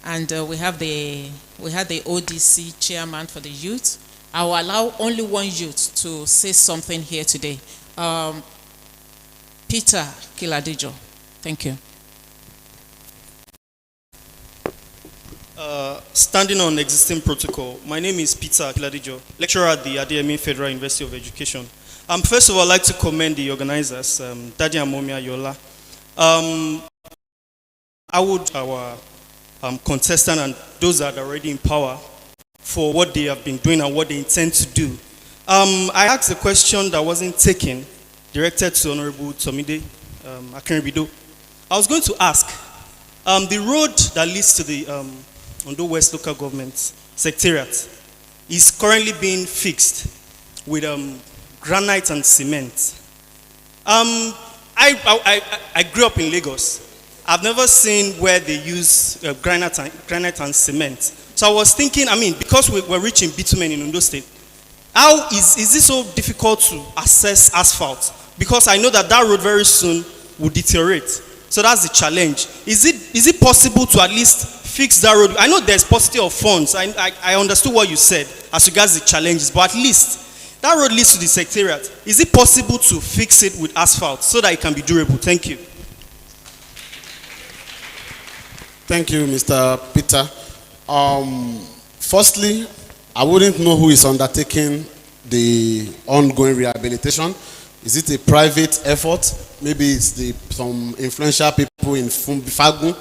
and we had the ODC chairman for the youth. I will allow only one youth to say something here today. Peter Kiladijo. Thank you. Standing on existing protocol, my name is Peter Kiladijo, lecturer at the Adeyemi Federal University of Education. First of all, I'd like to commend the organizers, Daddy and Mommy Ayola. I would our contestant and those that are already in power for what they have been doing and what they intend to do. I asked a question that wasn't taken, directed to Honorable Tomide Akinribido. I was going to ask, the road that leads to the Ondo West Local Government Secretariat is currently being fixed with granite and cement. I grew up in Lagos. I've never seen where they use granite and cement. So I was thinking, because we're reaching bitumen in Ondo State, how is it so difficult to access asphalt? Because I know that road very soon will deteriorate. So that's the challenge. Is it possible to at least fix that road? I know there's paucity of funds. I understood what you said as regards the challenges, but at least that road leads to the secretariat. Is it possible to fix it with asphalt so that it can be durable? Thank you. Thank you, Mr. Peter. Firstly, I wouldn't know who is undertaking the ongoing rehabilitation. Is it a private effort? Maybe it's some influential people in Fagu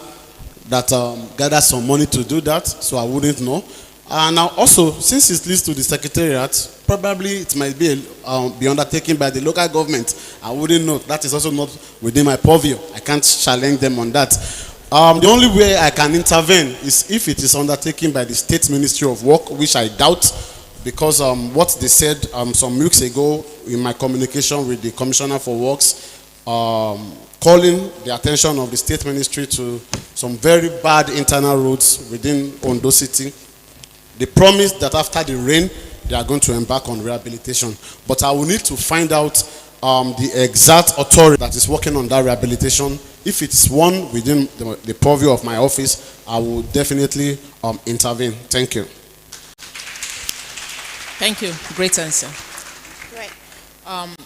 that gather some money to do that, so I wouldn't know. And now also, since it leads to the secretariat, probably it might be undertaken by the local government. I wouldn't know. That is also not within my purview. I can't challenge them on that. The only way I can intervene is if it is undertaken by the State Ministry of Work, which I doubt, because what they said some weeks ago in my communication with the Commissioner for Works, calling the attention of the State Ministry to some very bad internal roads within Ondo City. They promised that after the rain, they are going to embark on rehabilitation. But I will need to find out the exact authority that is working on that rehabilitation if it's one within the purview of my office, I will definitely intervene. Thank you. Thank you. Great answer. Right.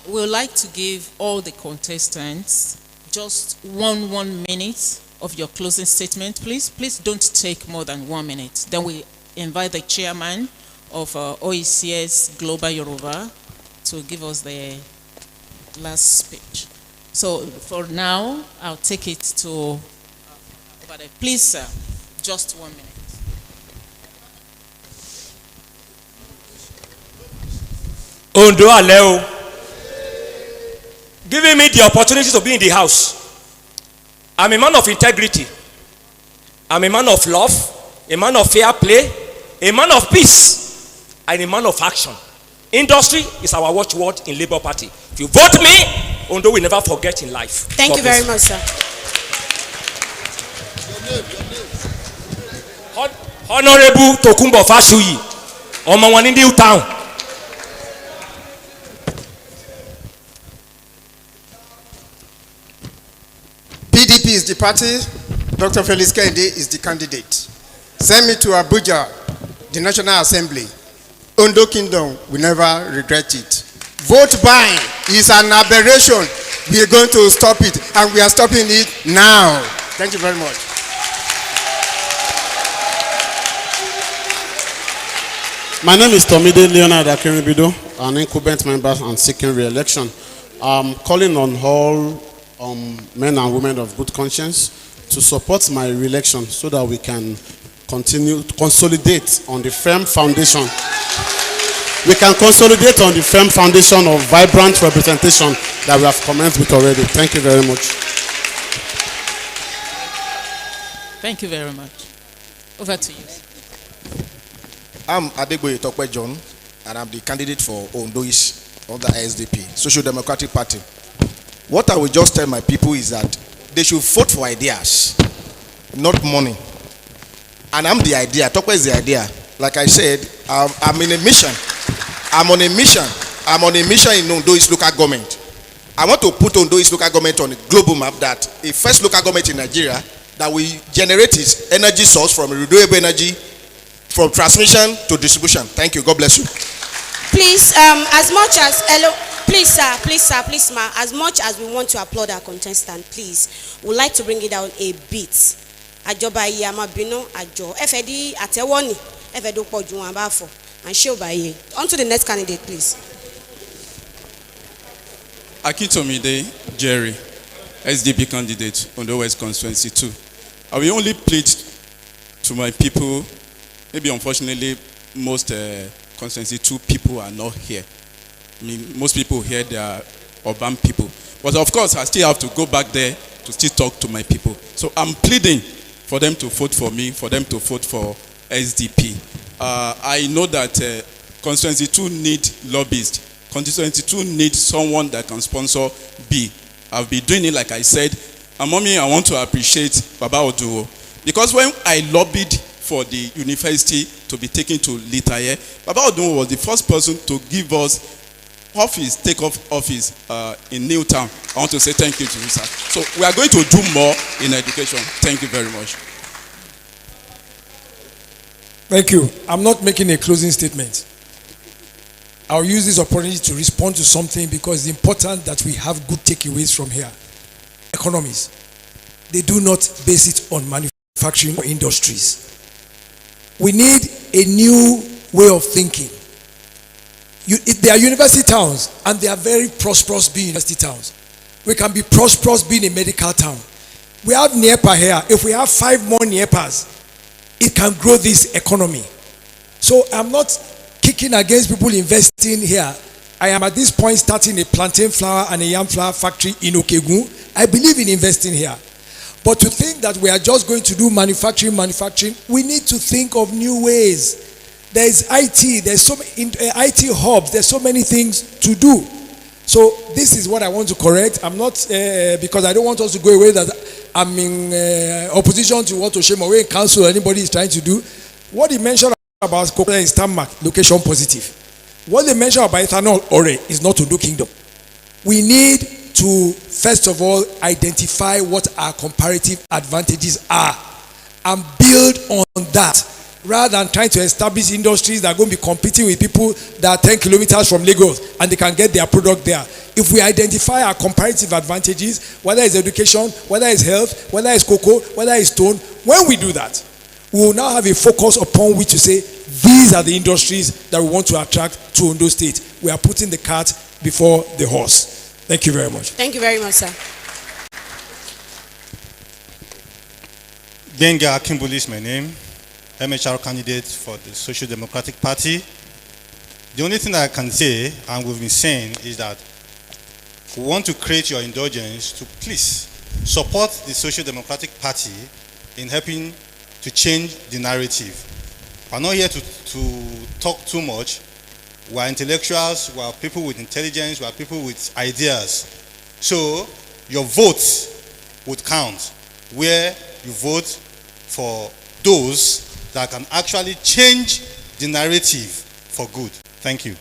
We would like to give all the contestants just one minute of your closing statement, please. Please don't take more than 1 minute. Then we invite the chairman of OECS Global Yoruba to give us the last speech. So for now, I'll take it to over there. Please, sir, just 1 minute. Ondo Aleo, giving me the opportunity to be in the house. I'm a man of integrity. I'm a man of love, a man of fair play, a man of peace, and a man of action. Industry is our watchword in Labour Party. If you vote me, Ondo will never forget in life. Thank you very much, sir. Honorable Tokumbo Fashuyi, Omawani New Town. PDP is the party, Dr. Felix Kende is the candidate. Send me to Abuja, the National Assembly. Ondo Kingdom will never regret it. Vote buying is an aberration. We are going to stop it, and we are stopping it now. Thank you very much. My name is Tomide Leonard Akinribido, an incumbent member and seeking re-election. I'm calling on all men and women of good conscience to support my re-election so that we can continue to consolidate on the firm foundation. We can consolidate on the firm foundation of vibrant representation that we have commenced with already. Thank you very much. Thank you very much. Over to you. I'm Adegboye Tokwe John, and I'm the candidate for Ondo East of the SDP, Social Democratic Party. What I will just tell my people is that they should vote for ideas, not money. And I'm the idea. Tokwe is the idea. Like I said, I'm in a mission. I'm on a mission. I'm on a mission in Ondo East local government. I want to put Ondo East local government on a global map, that a first local government in Nigeria that will generate its energy source from renewable energy, from transmission to distribution. Thank you. God bless you. Please, as much as please, sir, ma, as much as we want to applaud our contestant, please, we'd like to bring it down a bit. Ajoba yama bino ajo. FD atewoni, FD poju ambafo, and show by ye. On to the next candidate, please. Akintomide Jerry, SDP candidate on the West Constituency 2. I will only plead to my people. Maybe unfortunately, most constituency 2 people are not here. I mean, most people here, they are urban people. But of course, I still have to go back there to still talk to my people. So I'm pleading for them to vote for me, for them to vote for SDP. I know that constituency 2 need lobbyists. Constituency 2 need someone that can sponsor B. I've been doing it like I said. And mommy, I want to appreciate Baba Oduwo. Because when I lobbied for the university to be taken to Litaye, Baba Oduwo was the first person to give us office, take off office in Newtown. I want to say thank you to you, sir. So we are going to do more in education. Thank you very much. Thank you. I'm not making a closing statement. I'll use this opportunity to respond to something because it's important that we have good takeaways from here. Economies, they do not base it on manufacturing or industries. We need a new way of thinking. They are university towns, and they are very prosperous being university towns. We can be prosperous being a medical town. We have NEPA here. If we have 5 more NEPAs, it can grow this economy. So I'm not kicking against people investing here. I am at this point starting a plantain flour and a yam flour factory in Okegun. I believe in investing here. But to think that we are just going to do manufacturing, we need to think of new ways. There's IT, there's so many IT hubs, there's so many things to do. So this is what I want to correct. I'm not, because I don't want us to go away that I'm in opposition to what Oshemowe Council or anybody is trying to do. What he mentioned about coconut is tarmac, location positive. What they mentioned about ethanol, is not Ondo Kingdom. We need to first of all identify what our comparative advantages are and build on that, rather than trying to establish industries that are going to be competing with people that are 10 kilometers from Lagos and they can get their product there. If we identify our comparative advantages, whether it's education, whether it's health, whether it's cocoa, whether it's stone, when we do that, we will now have a focus upon which to say, these are the industries that we want to attract to Ondo State. We are putting the cart before the horse. Thank you very much. Thank you very much, sir. Genga Akimbuli is my name. MHR candidate for the Social Democratic Party. The only thing that I can say, and we've been saying, is that we want to create your indulgence to please support the Social Democratic Party in helping to change the narrative. We're not here to talk too much. We're intellectuals, we're people with intelligence, we're people with ideas. So your vote would count where you vote for those that can actually change the narrative for good. Thank you.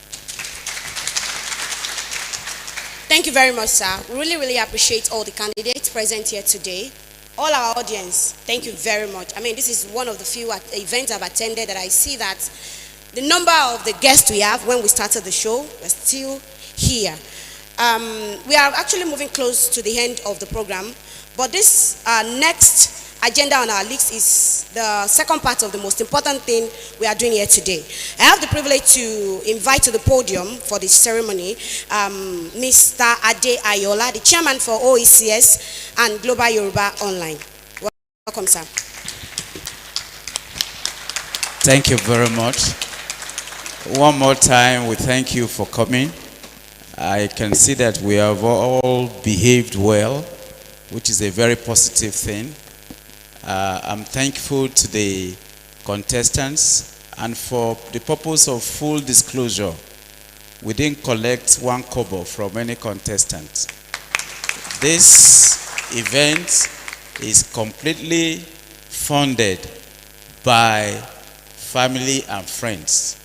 Thank you very much, sir. We really, really appreciate all the candidates present here today. All our audience, thank you very much. I mean, this is one of the few events I've attended that I see that the number of the guests we have when we started the show, we're still here. We are actually moving close to the end of the program, but this next agenda on our list is the second part of the most important thing we are doing here today. I have the privilege to invite to the podium for this ceremony Mr. Ade Ayola, the chairman for OECS and Global Yoruba Online. Welcome, sir. Thank you very much. One more time, we thank you for coming. I can see that we have all behaved well, which is a very positive thing. I'm thankful to the contestants, and for the purpose of full disclosure, we didn't collect 1 kobo from any contestant. This event is completely funded by family and friends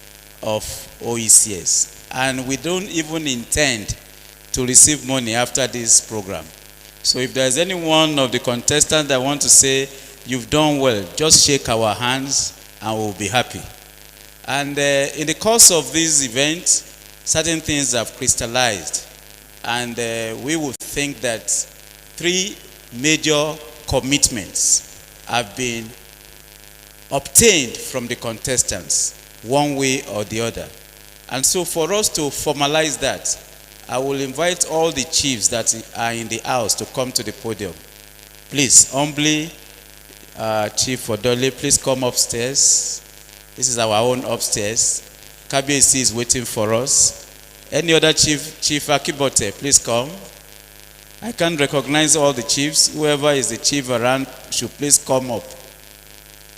of OECS, and we don't even intend to receive money after this program. So if there's any one of the contestants that want to say, you've done well, just shake our hands and we'll be happy. And in the course of this event, certain things have crystallized, and we would think that 3 major commitments have been obtained from the contestants, one way or the other. And so for us to formalize that, I will invite all the chiefs that are in the house to come to the podium. Please, humbly, Chief Odole, please come upstairs. This is our own upstairs. KBC is waiting for us. Any other chief, Chief Akibote, please come. I can't recognize all the chiefs. Whoever is the chief around should please come up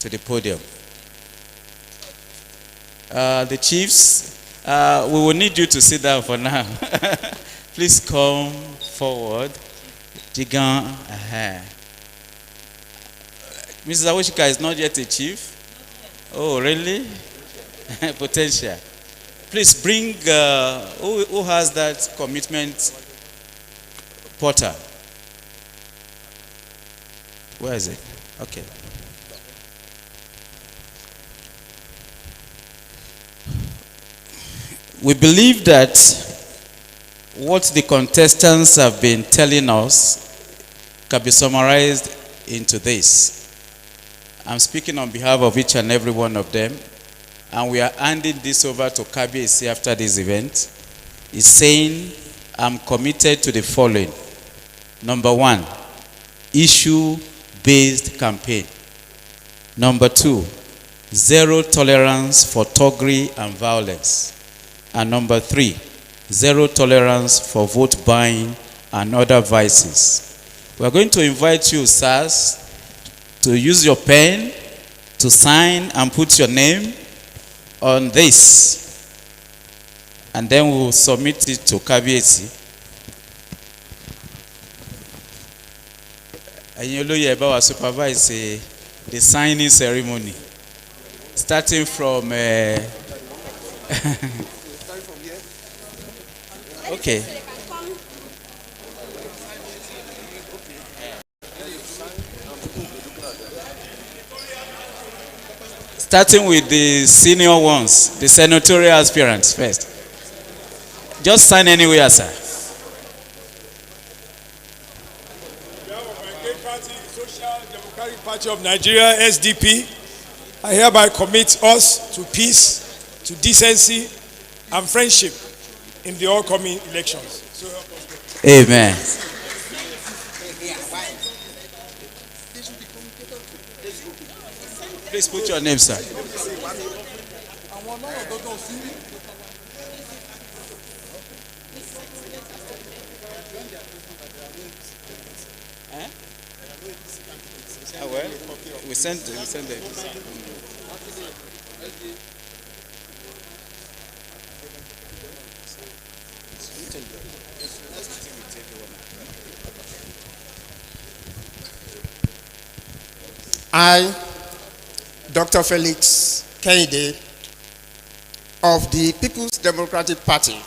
to the podium. The chiefs, we will need you to sit down for now. Please come forward. Jigan, Mrs. Awoshika is not yet a chief. Oh, really? Potential. Please bring, who has that commitment porter? Where is it? Okay. We believe that what the contestants have been telling us can be summarized into this. I'm speaking on behalf of each and every one of them, and we are handing this over to KBC after this event. He's saying, I'm committed to the following. Number 1, issue-based campaign. Number 2, zero tolerance for thuggery and violence. And number 3, zero tolerance for vote buying and other vices. We are going to invite you, sirs, to use your pen to sign and put your name on this. And then we will submit it to KBC. And you know about supervise the signing ceremony. Starting from okay. Starting with the senior ones, the senatorial aspirants first. Just sign anywhere, sir. Social-Democratic Party of Nigeria, SDP, I hereby commit us to peace, to decency, and friendship in the upcoming elections. So help us God. Amen. Please put your name, sir. Well, we send them. I, Dr. Felix Kennedy, of the People's Democratic Party,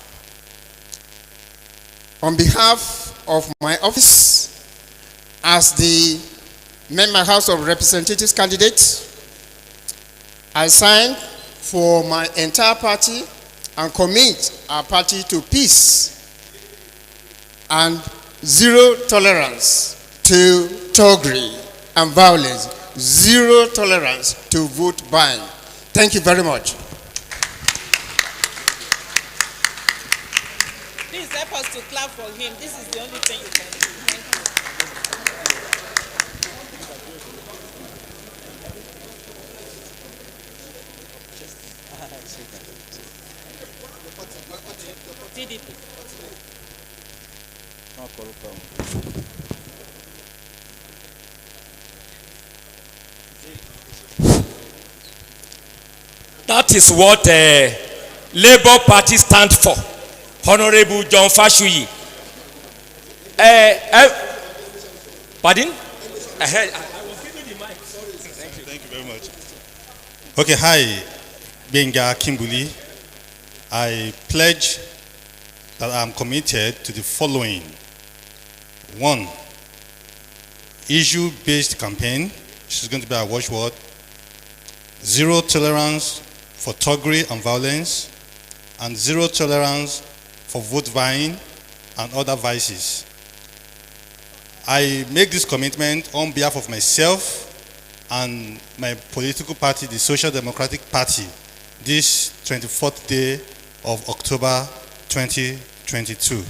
on behalf of my office as the Member House of Representatives candidate, I sign for my entire party and commit our party to peace and zero tolerance to thuggery and violence, zero tolerance to vote buying. Thank you very much. Please help us to clap for him. This is the only thing you can do. TDP. That is what Labour Party stands for. Honorable John Fashuyi. Pardon? I was giving the mic. Thank you very much. Okay, hi, Benga Kimbuli. I pledge that I am committed to the following. 1, issue-based campaign, which is going to be our watchword. 0 tolerance for thuggery and violence, and 0 tolerance for vote buying and other vices. I make this commitment on behalf of myself and my political party, the Social Democratic Party, this 24th day of October 2022.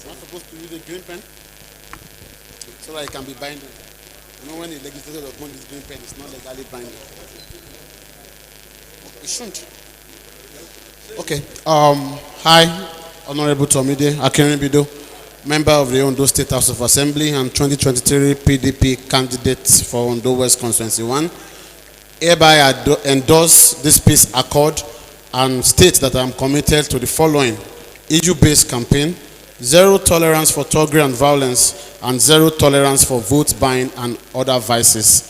Am I supposed to use a green pen? So that it can be binding. You know, when the legislature does not use green pen, it's not legally binding. It shouldn't. Okay. Hi, Honorable Tomide Akinribido, member of the Ondo State House of Assembly and 2023 PDP candidate for Ondo West Constituency 1. Hereby endorse this peace accord and state that I am committed to the following: issue-based campaign, 0 tolerance for thuggery and violence, and 0 tolerance for vote buying and other vices.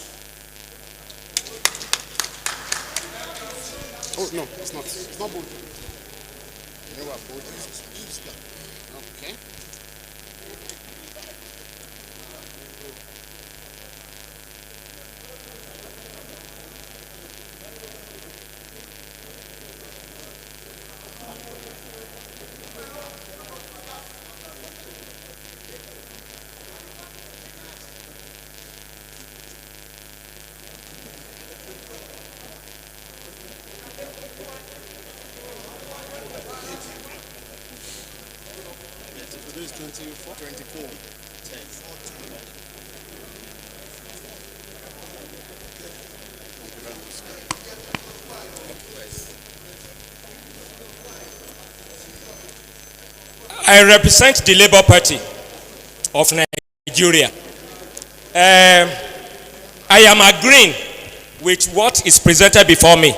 Oh no, it's not. It's not both. Okay. Today is 24. 24. I represent the Labour Party of Nigeria. I am agreeing with what is presented before me,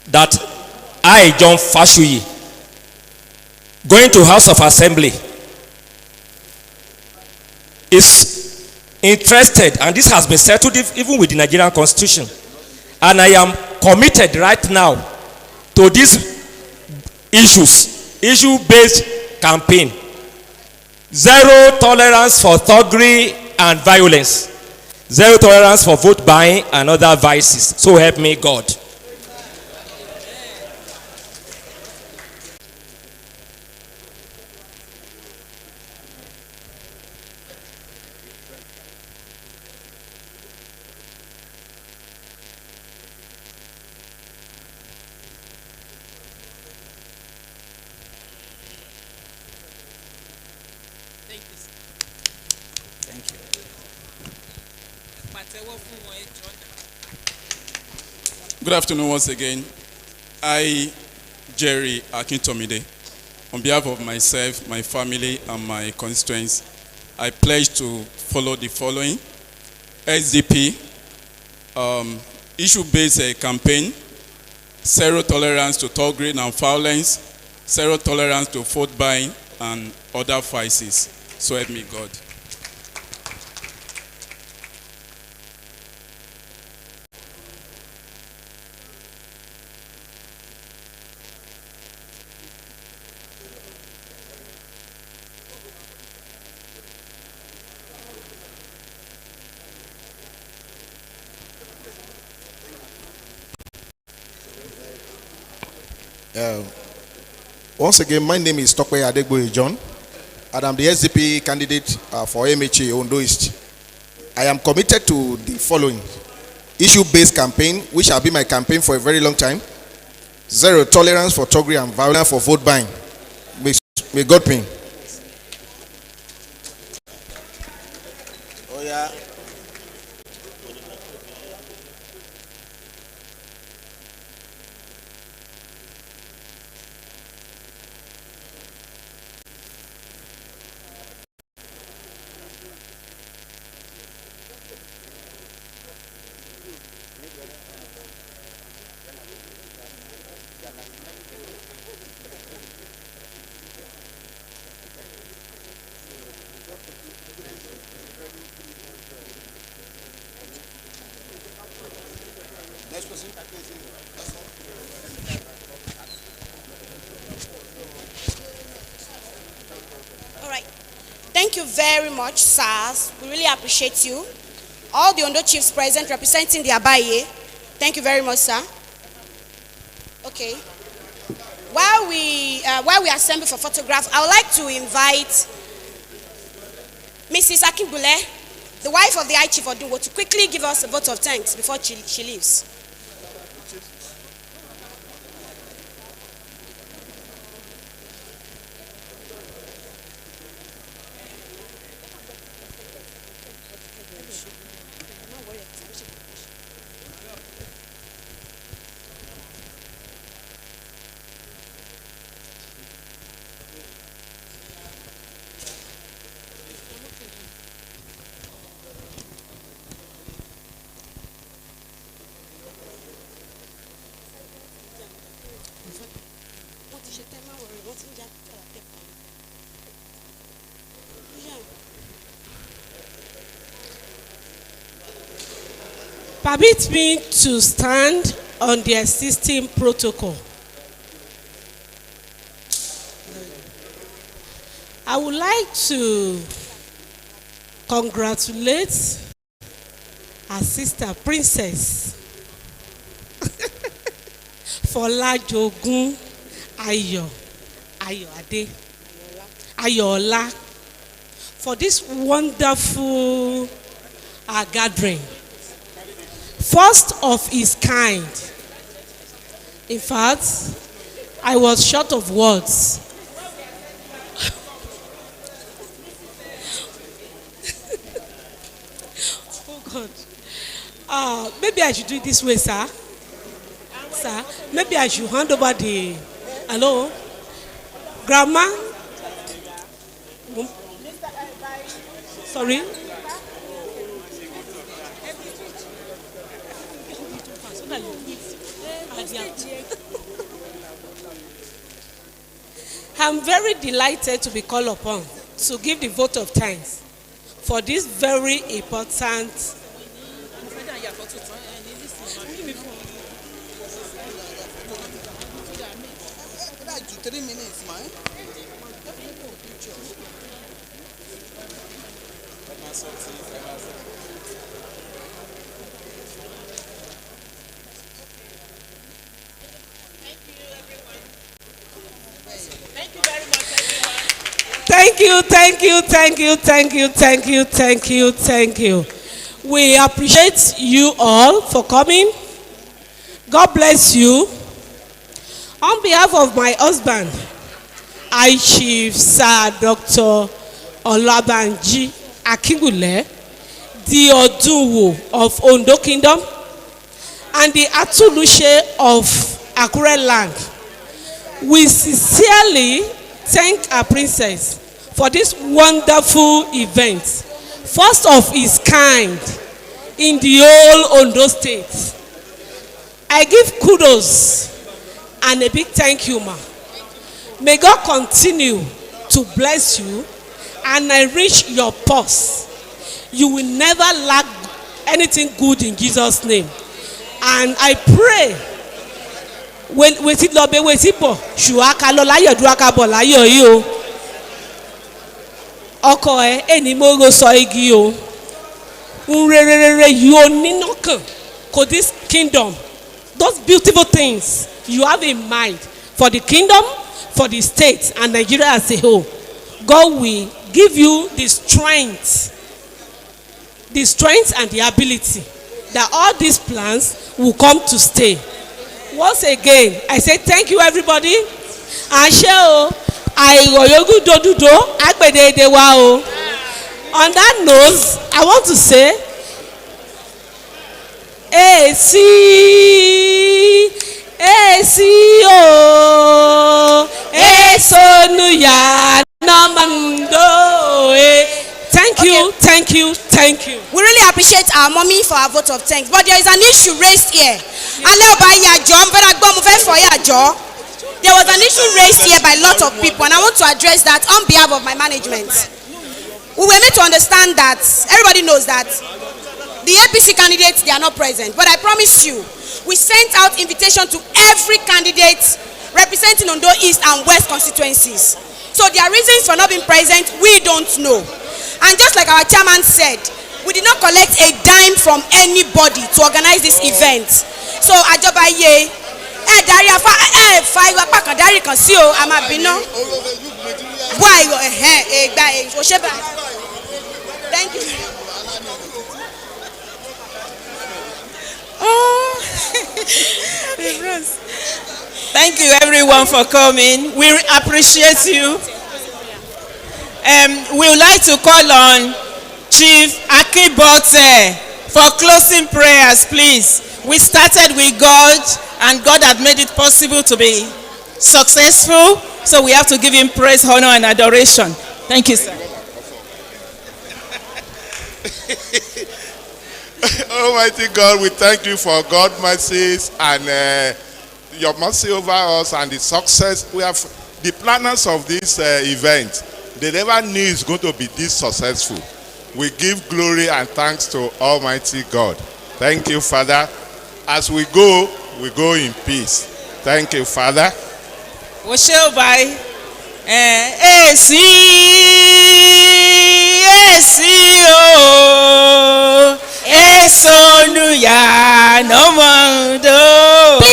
that I, John Fashuyi, going to House of Assembly, is interested, and this has been settled even with the Nigerian Constitution, and I am committed right now to these issue-based campaign. Zero tolerance for thuggery and violence. Zero tolerance for vote buying and other vices. So help me God. Good afternoon once again. I, Jerry Akintomide, on behalf of myself, my family, and my constituents, I pledge to follow the following. SDP, issue-based campaign, zero tolerance to thuggery and violence, zero tolerance to vote buying and other vices. So help me God. Once again, my name is Tokwe Adegboye John, and I'm the SDP candidate for MHA Ondo East. I am committed to the following: issue-based campaign, which shall be my campaign for a very long time. Zero tolerance for thuggery and violence for vote buying. May God pay. Oh yeah. All right. Thank you very much, sirs. We really appreciate you. All the Ondo chiefs present representing the Abaye. Thank you very much, sir. Okay. While we assemble for photograph, I would like to invite Mrs. Akimbule, the wife of the High Chief Odunwo, to quickly give us a vote of thanks before she leaves. Permit me to stand on the existing protocol. I would like to congratulate our sister Princess Folajogun Ayola for this wonderful gathering. First of its kind. In fact, I was short of words. Oh God. Maybe I should do it this way, sir. Sir, maybe I should hand over the. Hello? Grandma, Sorry. I'm very delighted to be called upon to give the vote of thanks for this very important. 3 minutes, man. Thank you, thank you, thank you, thank you, thank you, thank you, thank you. We appreciate you all for coming. God bless you. On behalf of my husband, I Chief Sir Dr. Olabanji Akingule, the Odunwo of Ondo Kingdom, and the Atulushe of Akure land, we sincerely thank our princess for this wonderful event, first of its kind in the whole Ondo state. I give kudos and a big thank you, ma. May God continue to bless you and enrich your purse. You will never lack anything good in Jesus' name. And I pray wetin lọ bẹ wetin bọ̀ ṣùgbọ́n aka lọ láyọ̀ dúró aka bọ̀ láyọ̀ yìí o ọkọ ẹ ẹni mo ro sọ igi o ń rere yìí o nínú kan kò this kingdom those beautiful things you have in mind for the kingdom, for the state and Nigeria as a whole. God will give you the strength and the ability that all these plans will come to stay. Once again, I say thank you everybody. Àṣẹ o, àìròyógún dòdúdó, àgbèdèdè wa o. On that note, I want to say, Esi o, Esonuya namando. Thank you, thank you, thank you. We really appreciate our mommy for our vote of thanks. But there is an issue raised here. There was an issue raised here by a lot of people, and I want to address that on behalf of my management. We were made to understand that everybody knows that the APC candidates, they are not present. But I promise you, we sent out invitation to every candidate representing Ondo East and West constituencies. So their reasons for not being present, we don't know. And just like our chairman said, we did not collect a dime from anybody to organize this event. So Ajobaye, dari afa fa iwa pa kan dari kan si o amabino. Why gba o se ba. Thank you. Thank you everyone for coming. We appreciate you. We would like to call on Chief Akibote for closing prayers, please. We started with God, and God had made it possible to be successful, so we have to give him praise, honor, and adoration. Thank you, sir. Almighty God, we thank you for God's mercies and your mercy over us and the success. We have the planners of this event. They never knew it's going to be this successful. We give glory and thanks to Almighty God. Thank you, Father. As we go in peace. Thank you, Father. Please,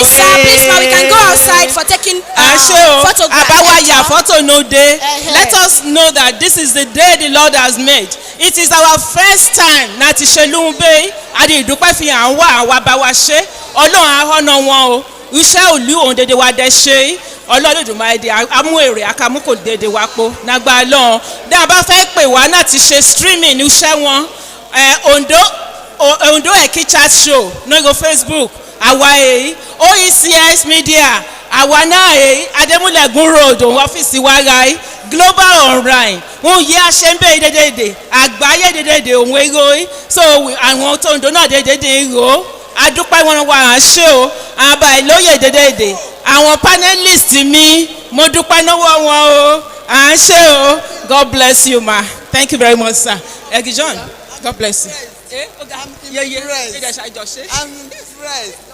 sir, please, now we can go outside for taking photo no day. Let us know that this is the day the Lord has made. It is our first time láti ṣe Lumbe. Adi ìdúpẹ́ fi hàn wá àwa bá wa ṣe. Ọlọ́run ahọ́nà wọn o. Iṣẹ́ òlú òun dédé wa dẹ ṣe. Ọlọ́run dùn máa di amú èrè akamú kò dédé wa po. Nàgbà lọ́n. Bí a bá fẹ́ pè wá láti ṣe streaming iṣẹ́ wọn. Ondo Eki chat show no go Facebook. Àwa OECS media. Àwa náà Adémúlẹ̀gún road òun ọ́fíìsì wa ra global online wọn yí aṣẹ́ńbẹ́ dédédé àgbáyé dédédé òun ego so àwọn tó ń do náà dédédé ro adúpẹ́ wọn wà á ṣe o àwọn àbá ìlóye dédédé àwọn panelist mi mo dúpẹ́ náwó wọn o à ń ṣe o God bless you ma thank you very much sir Egi John God bless you. I'm impressed. I'm impressed.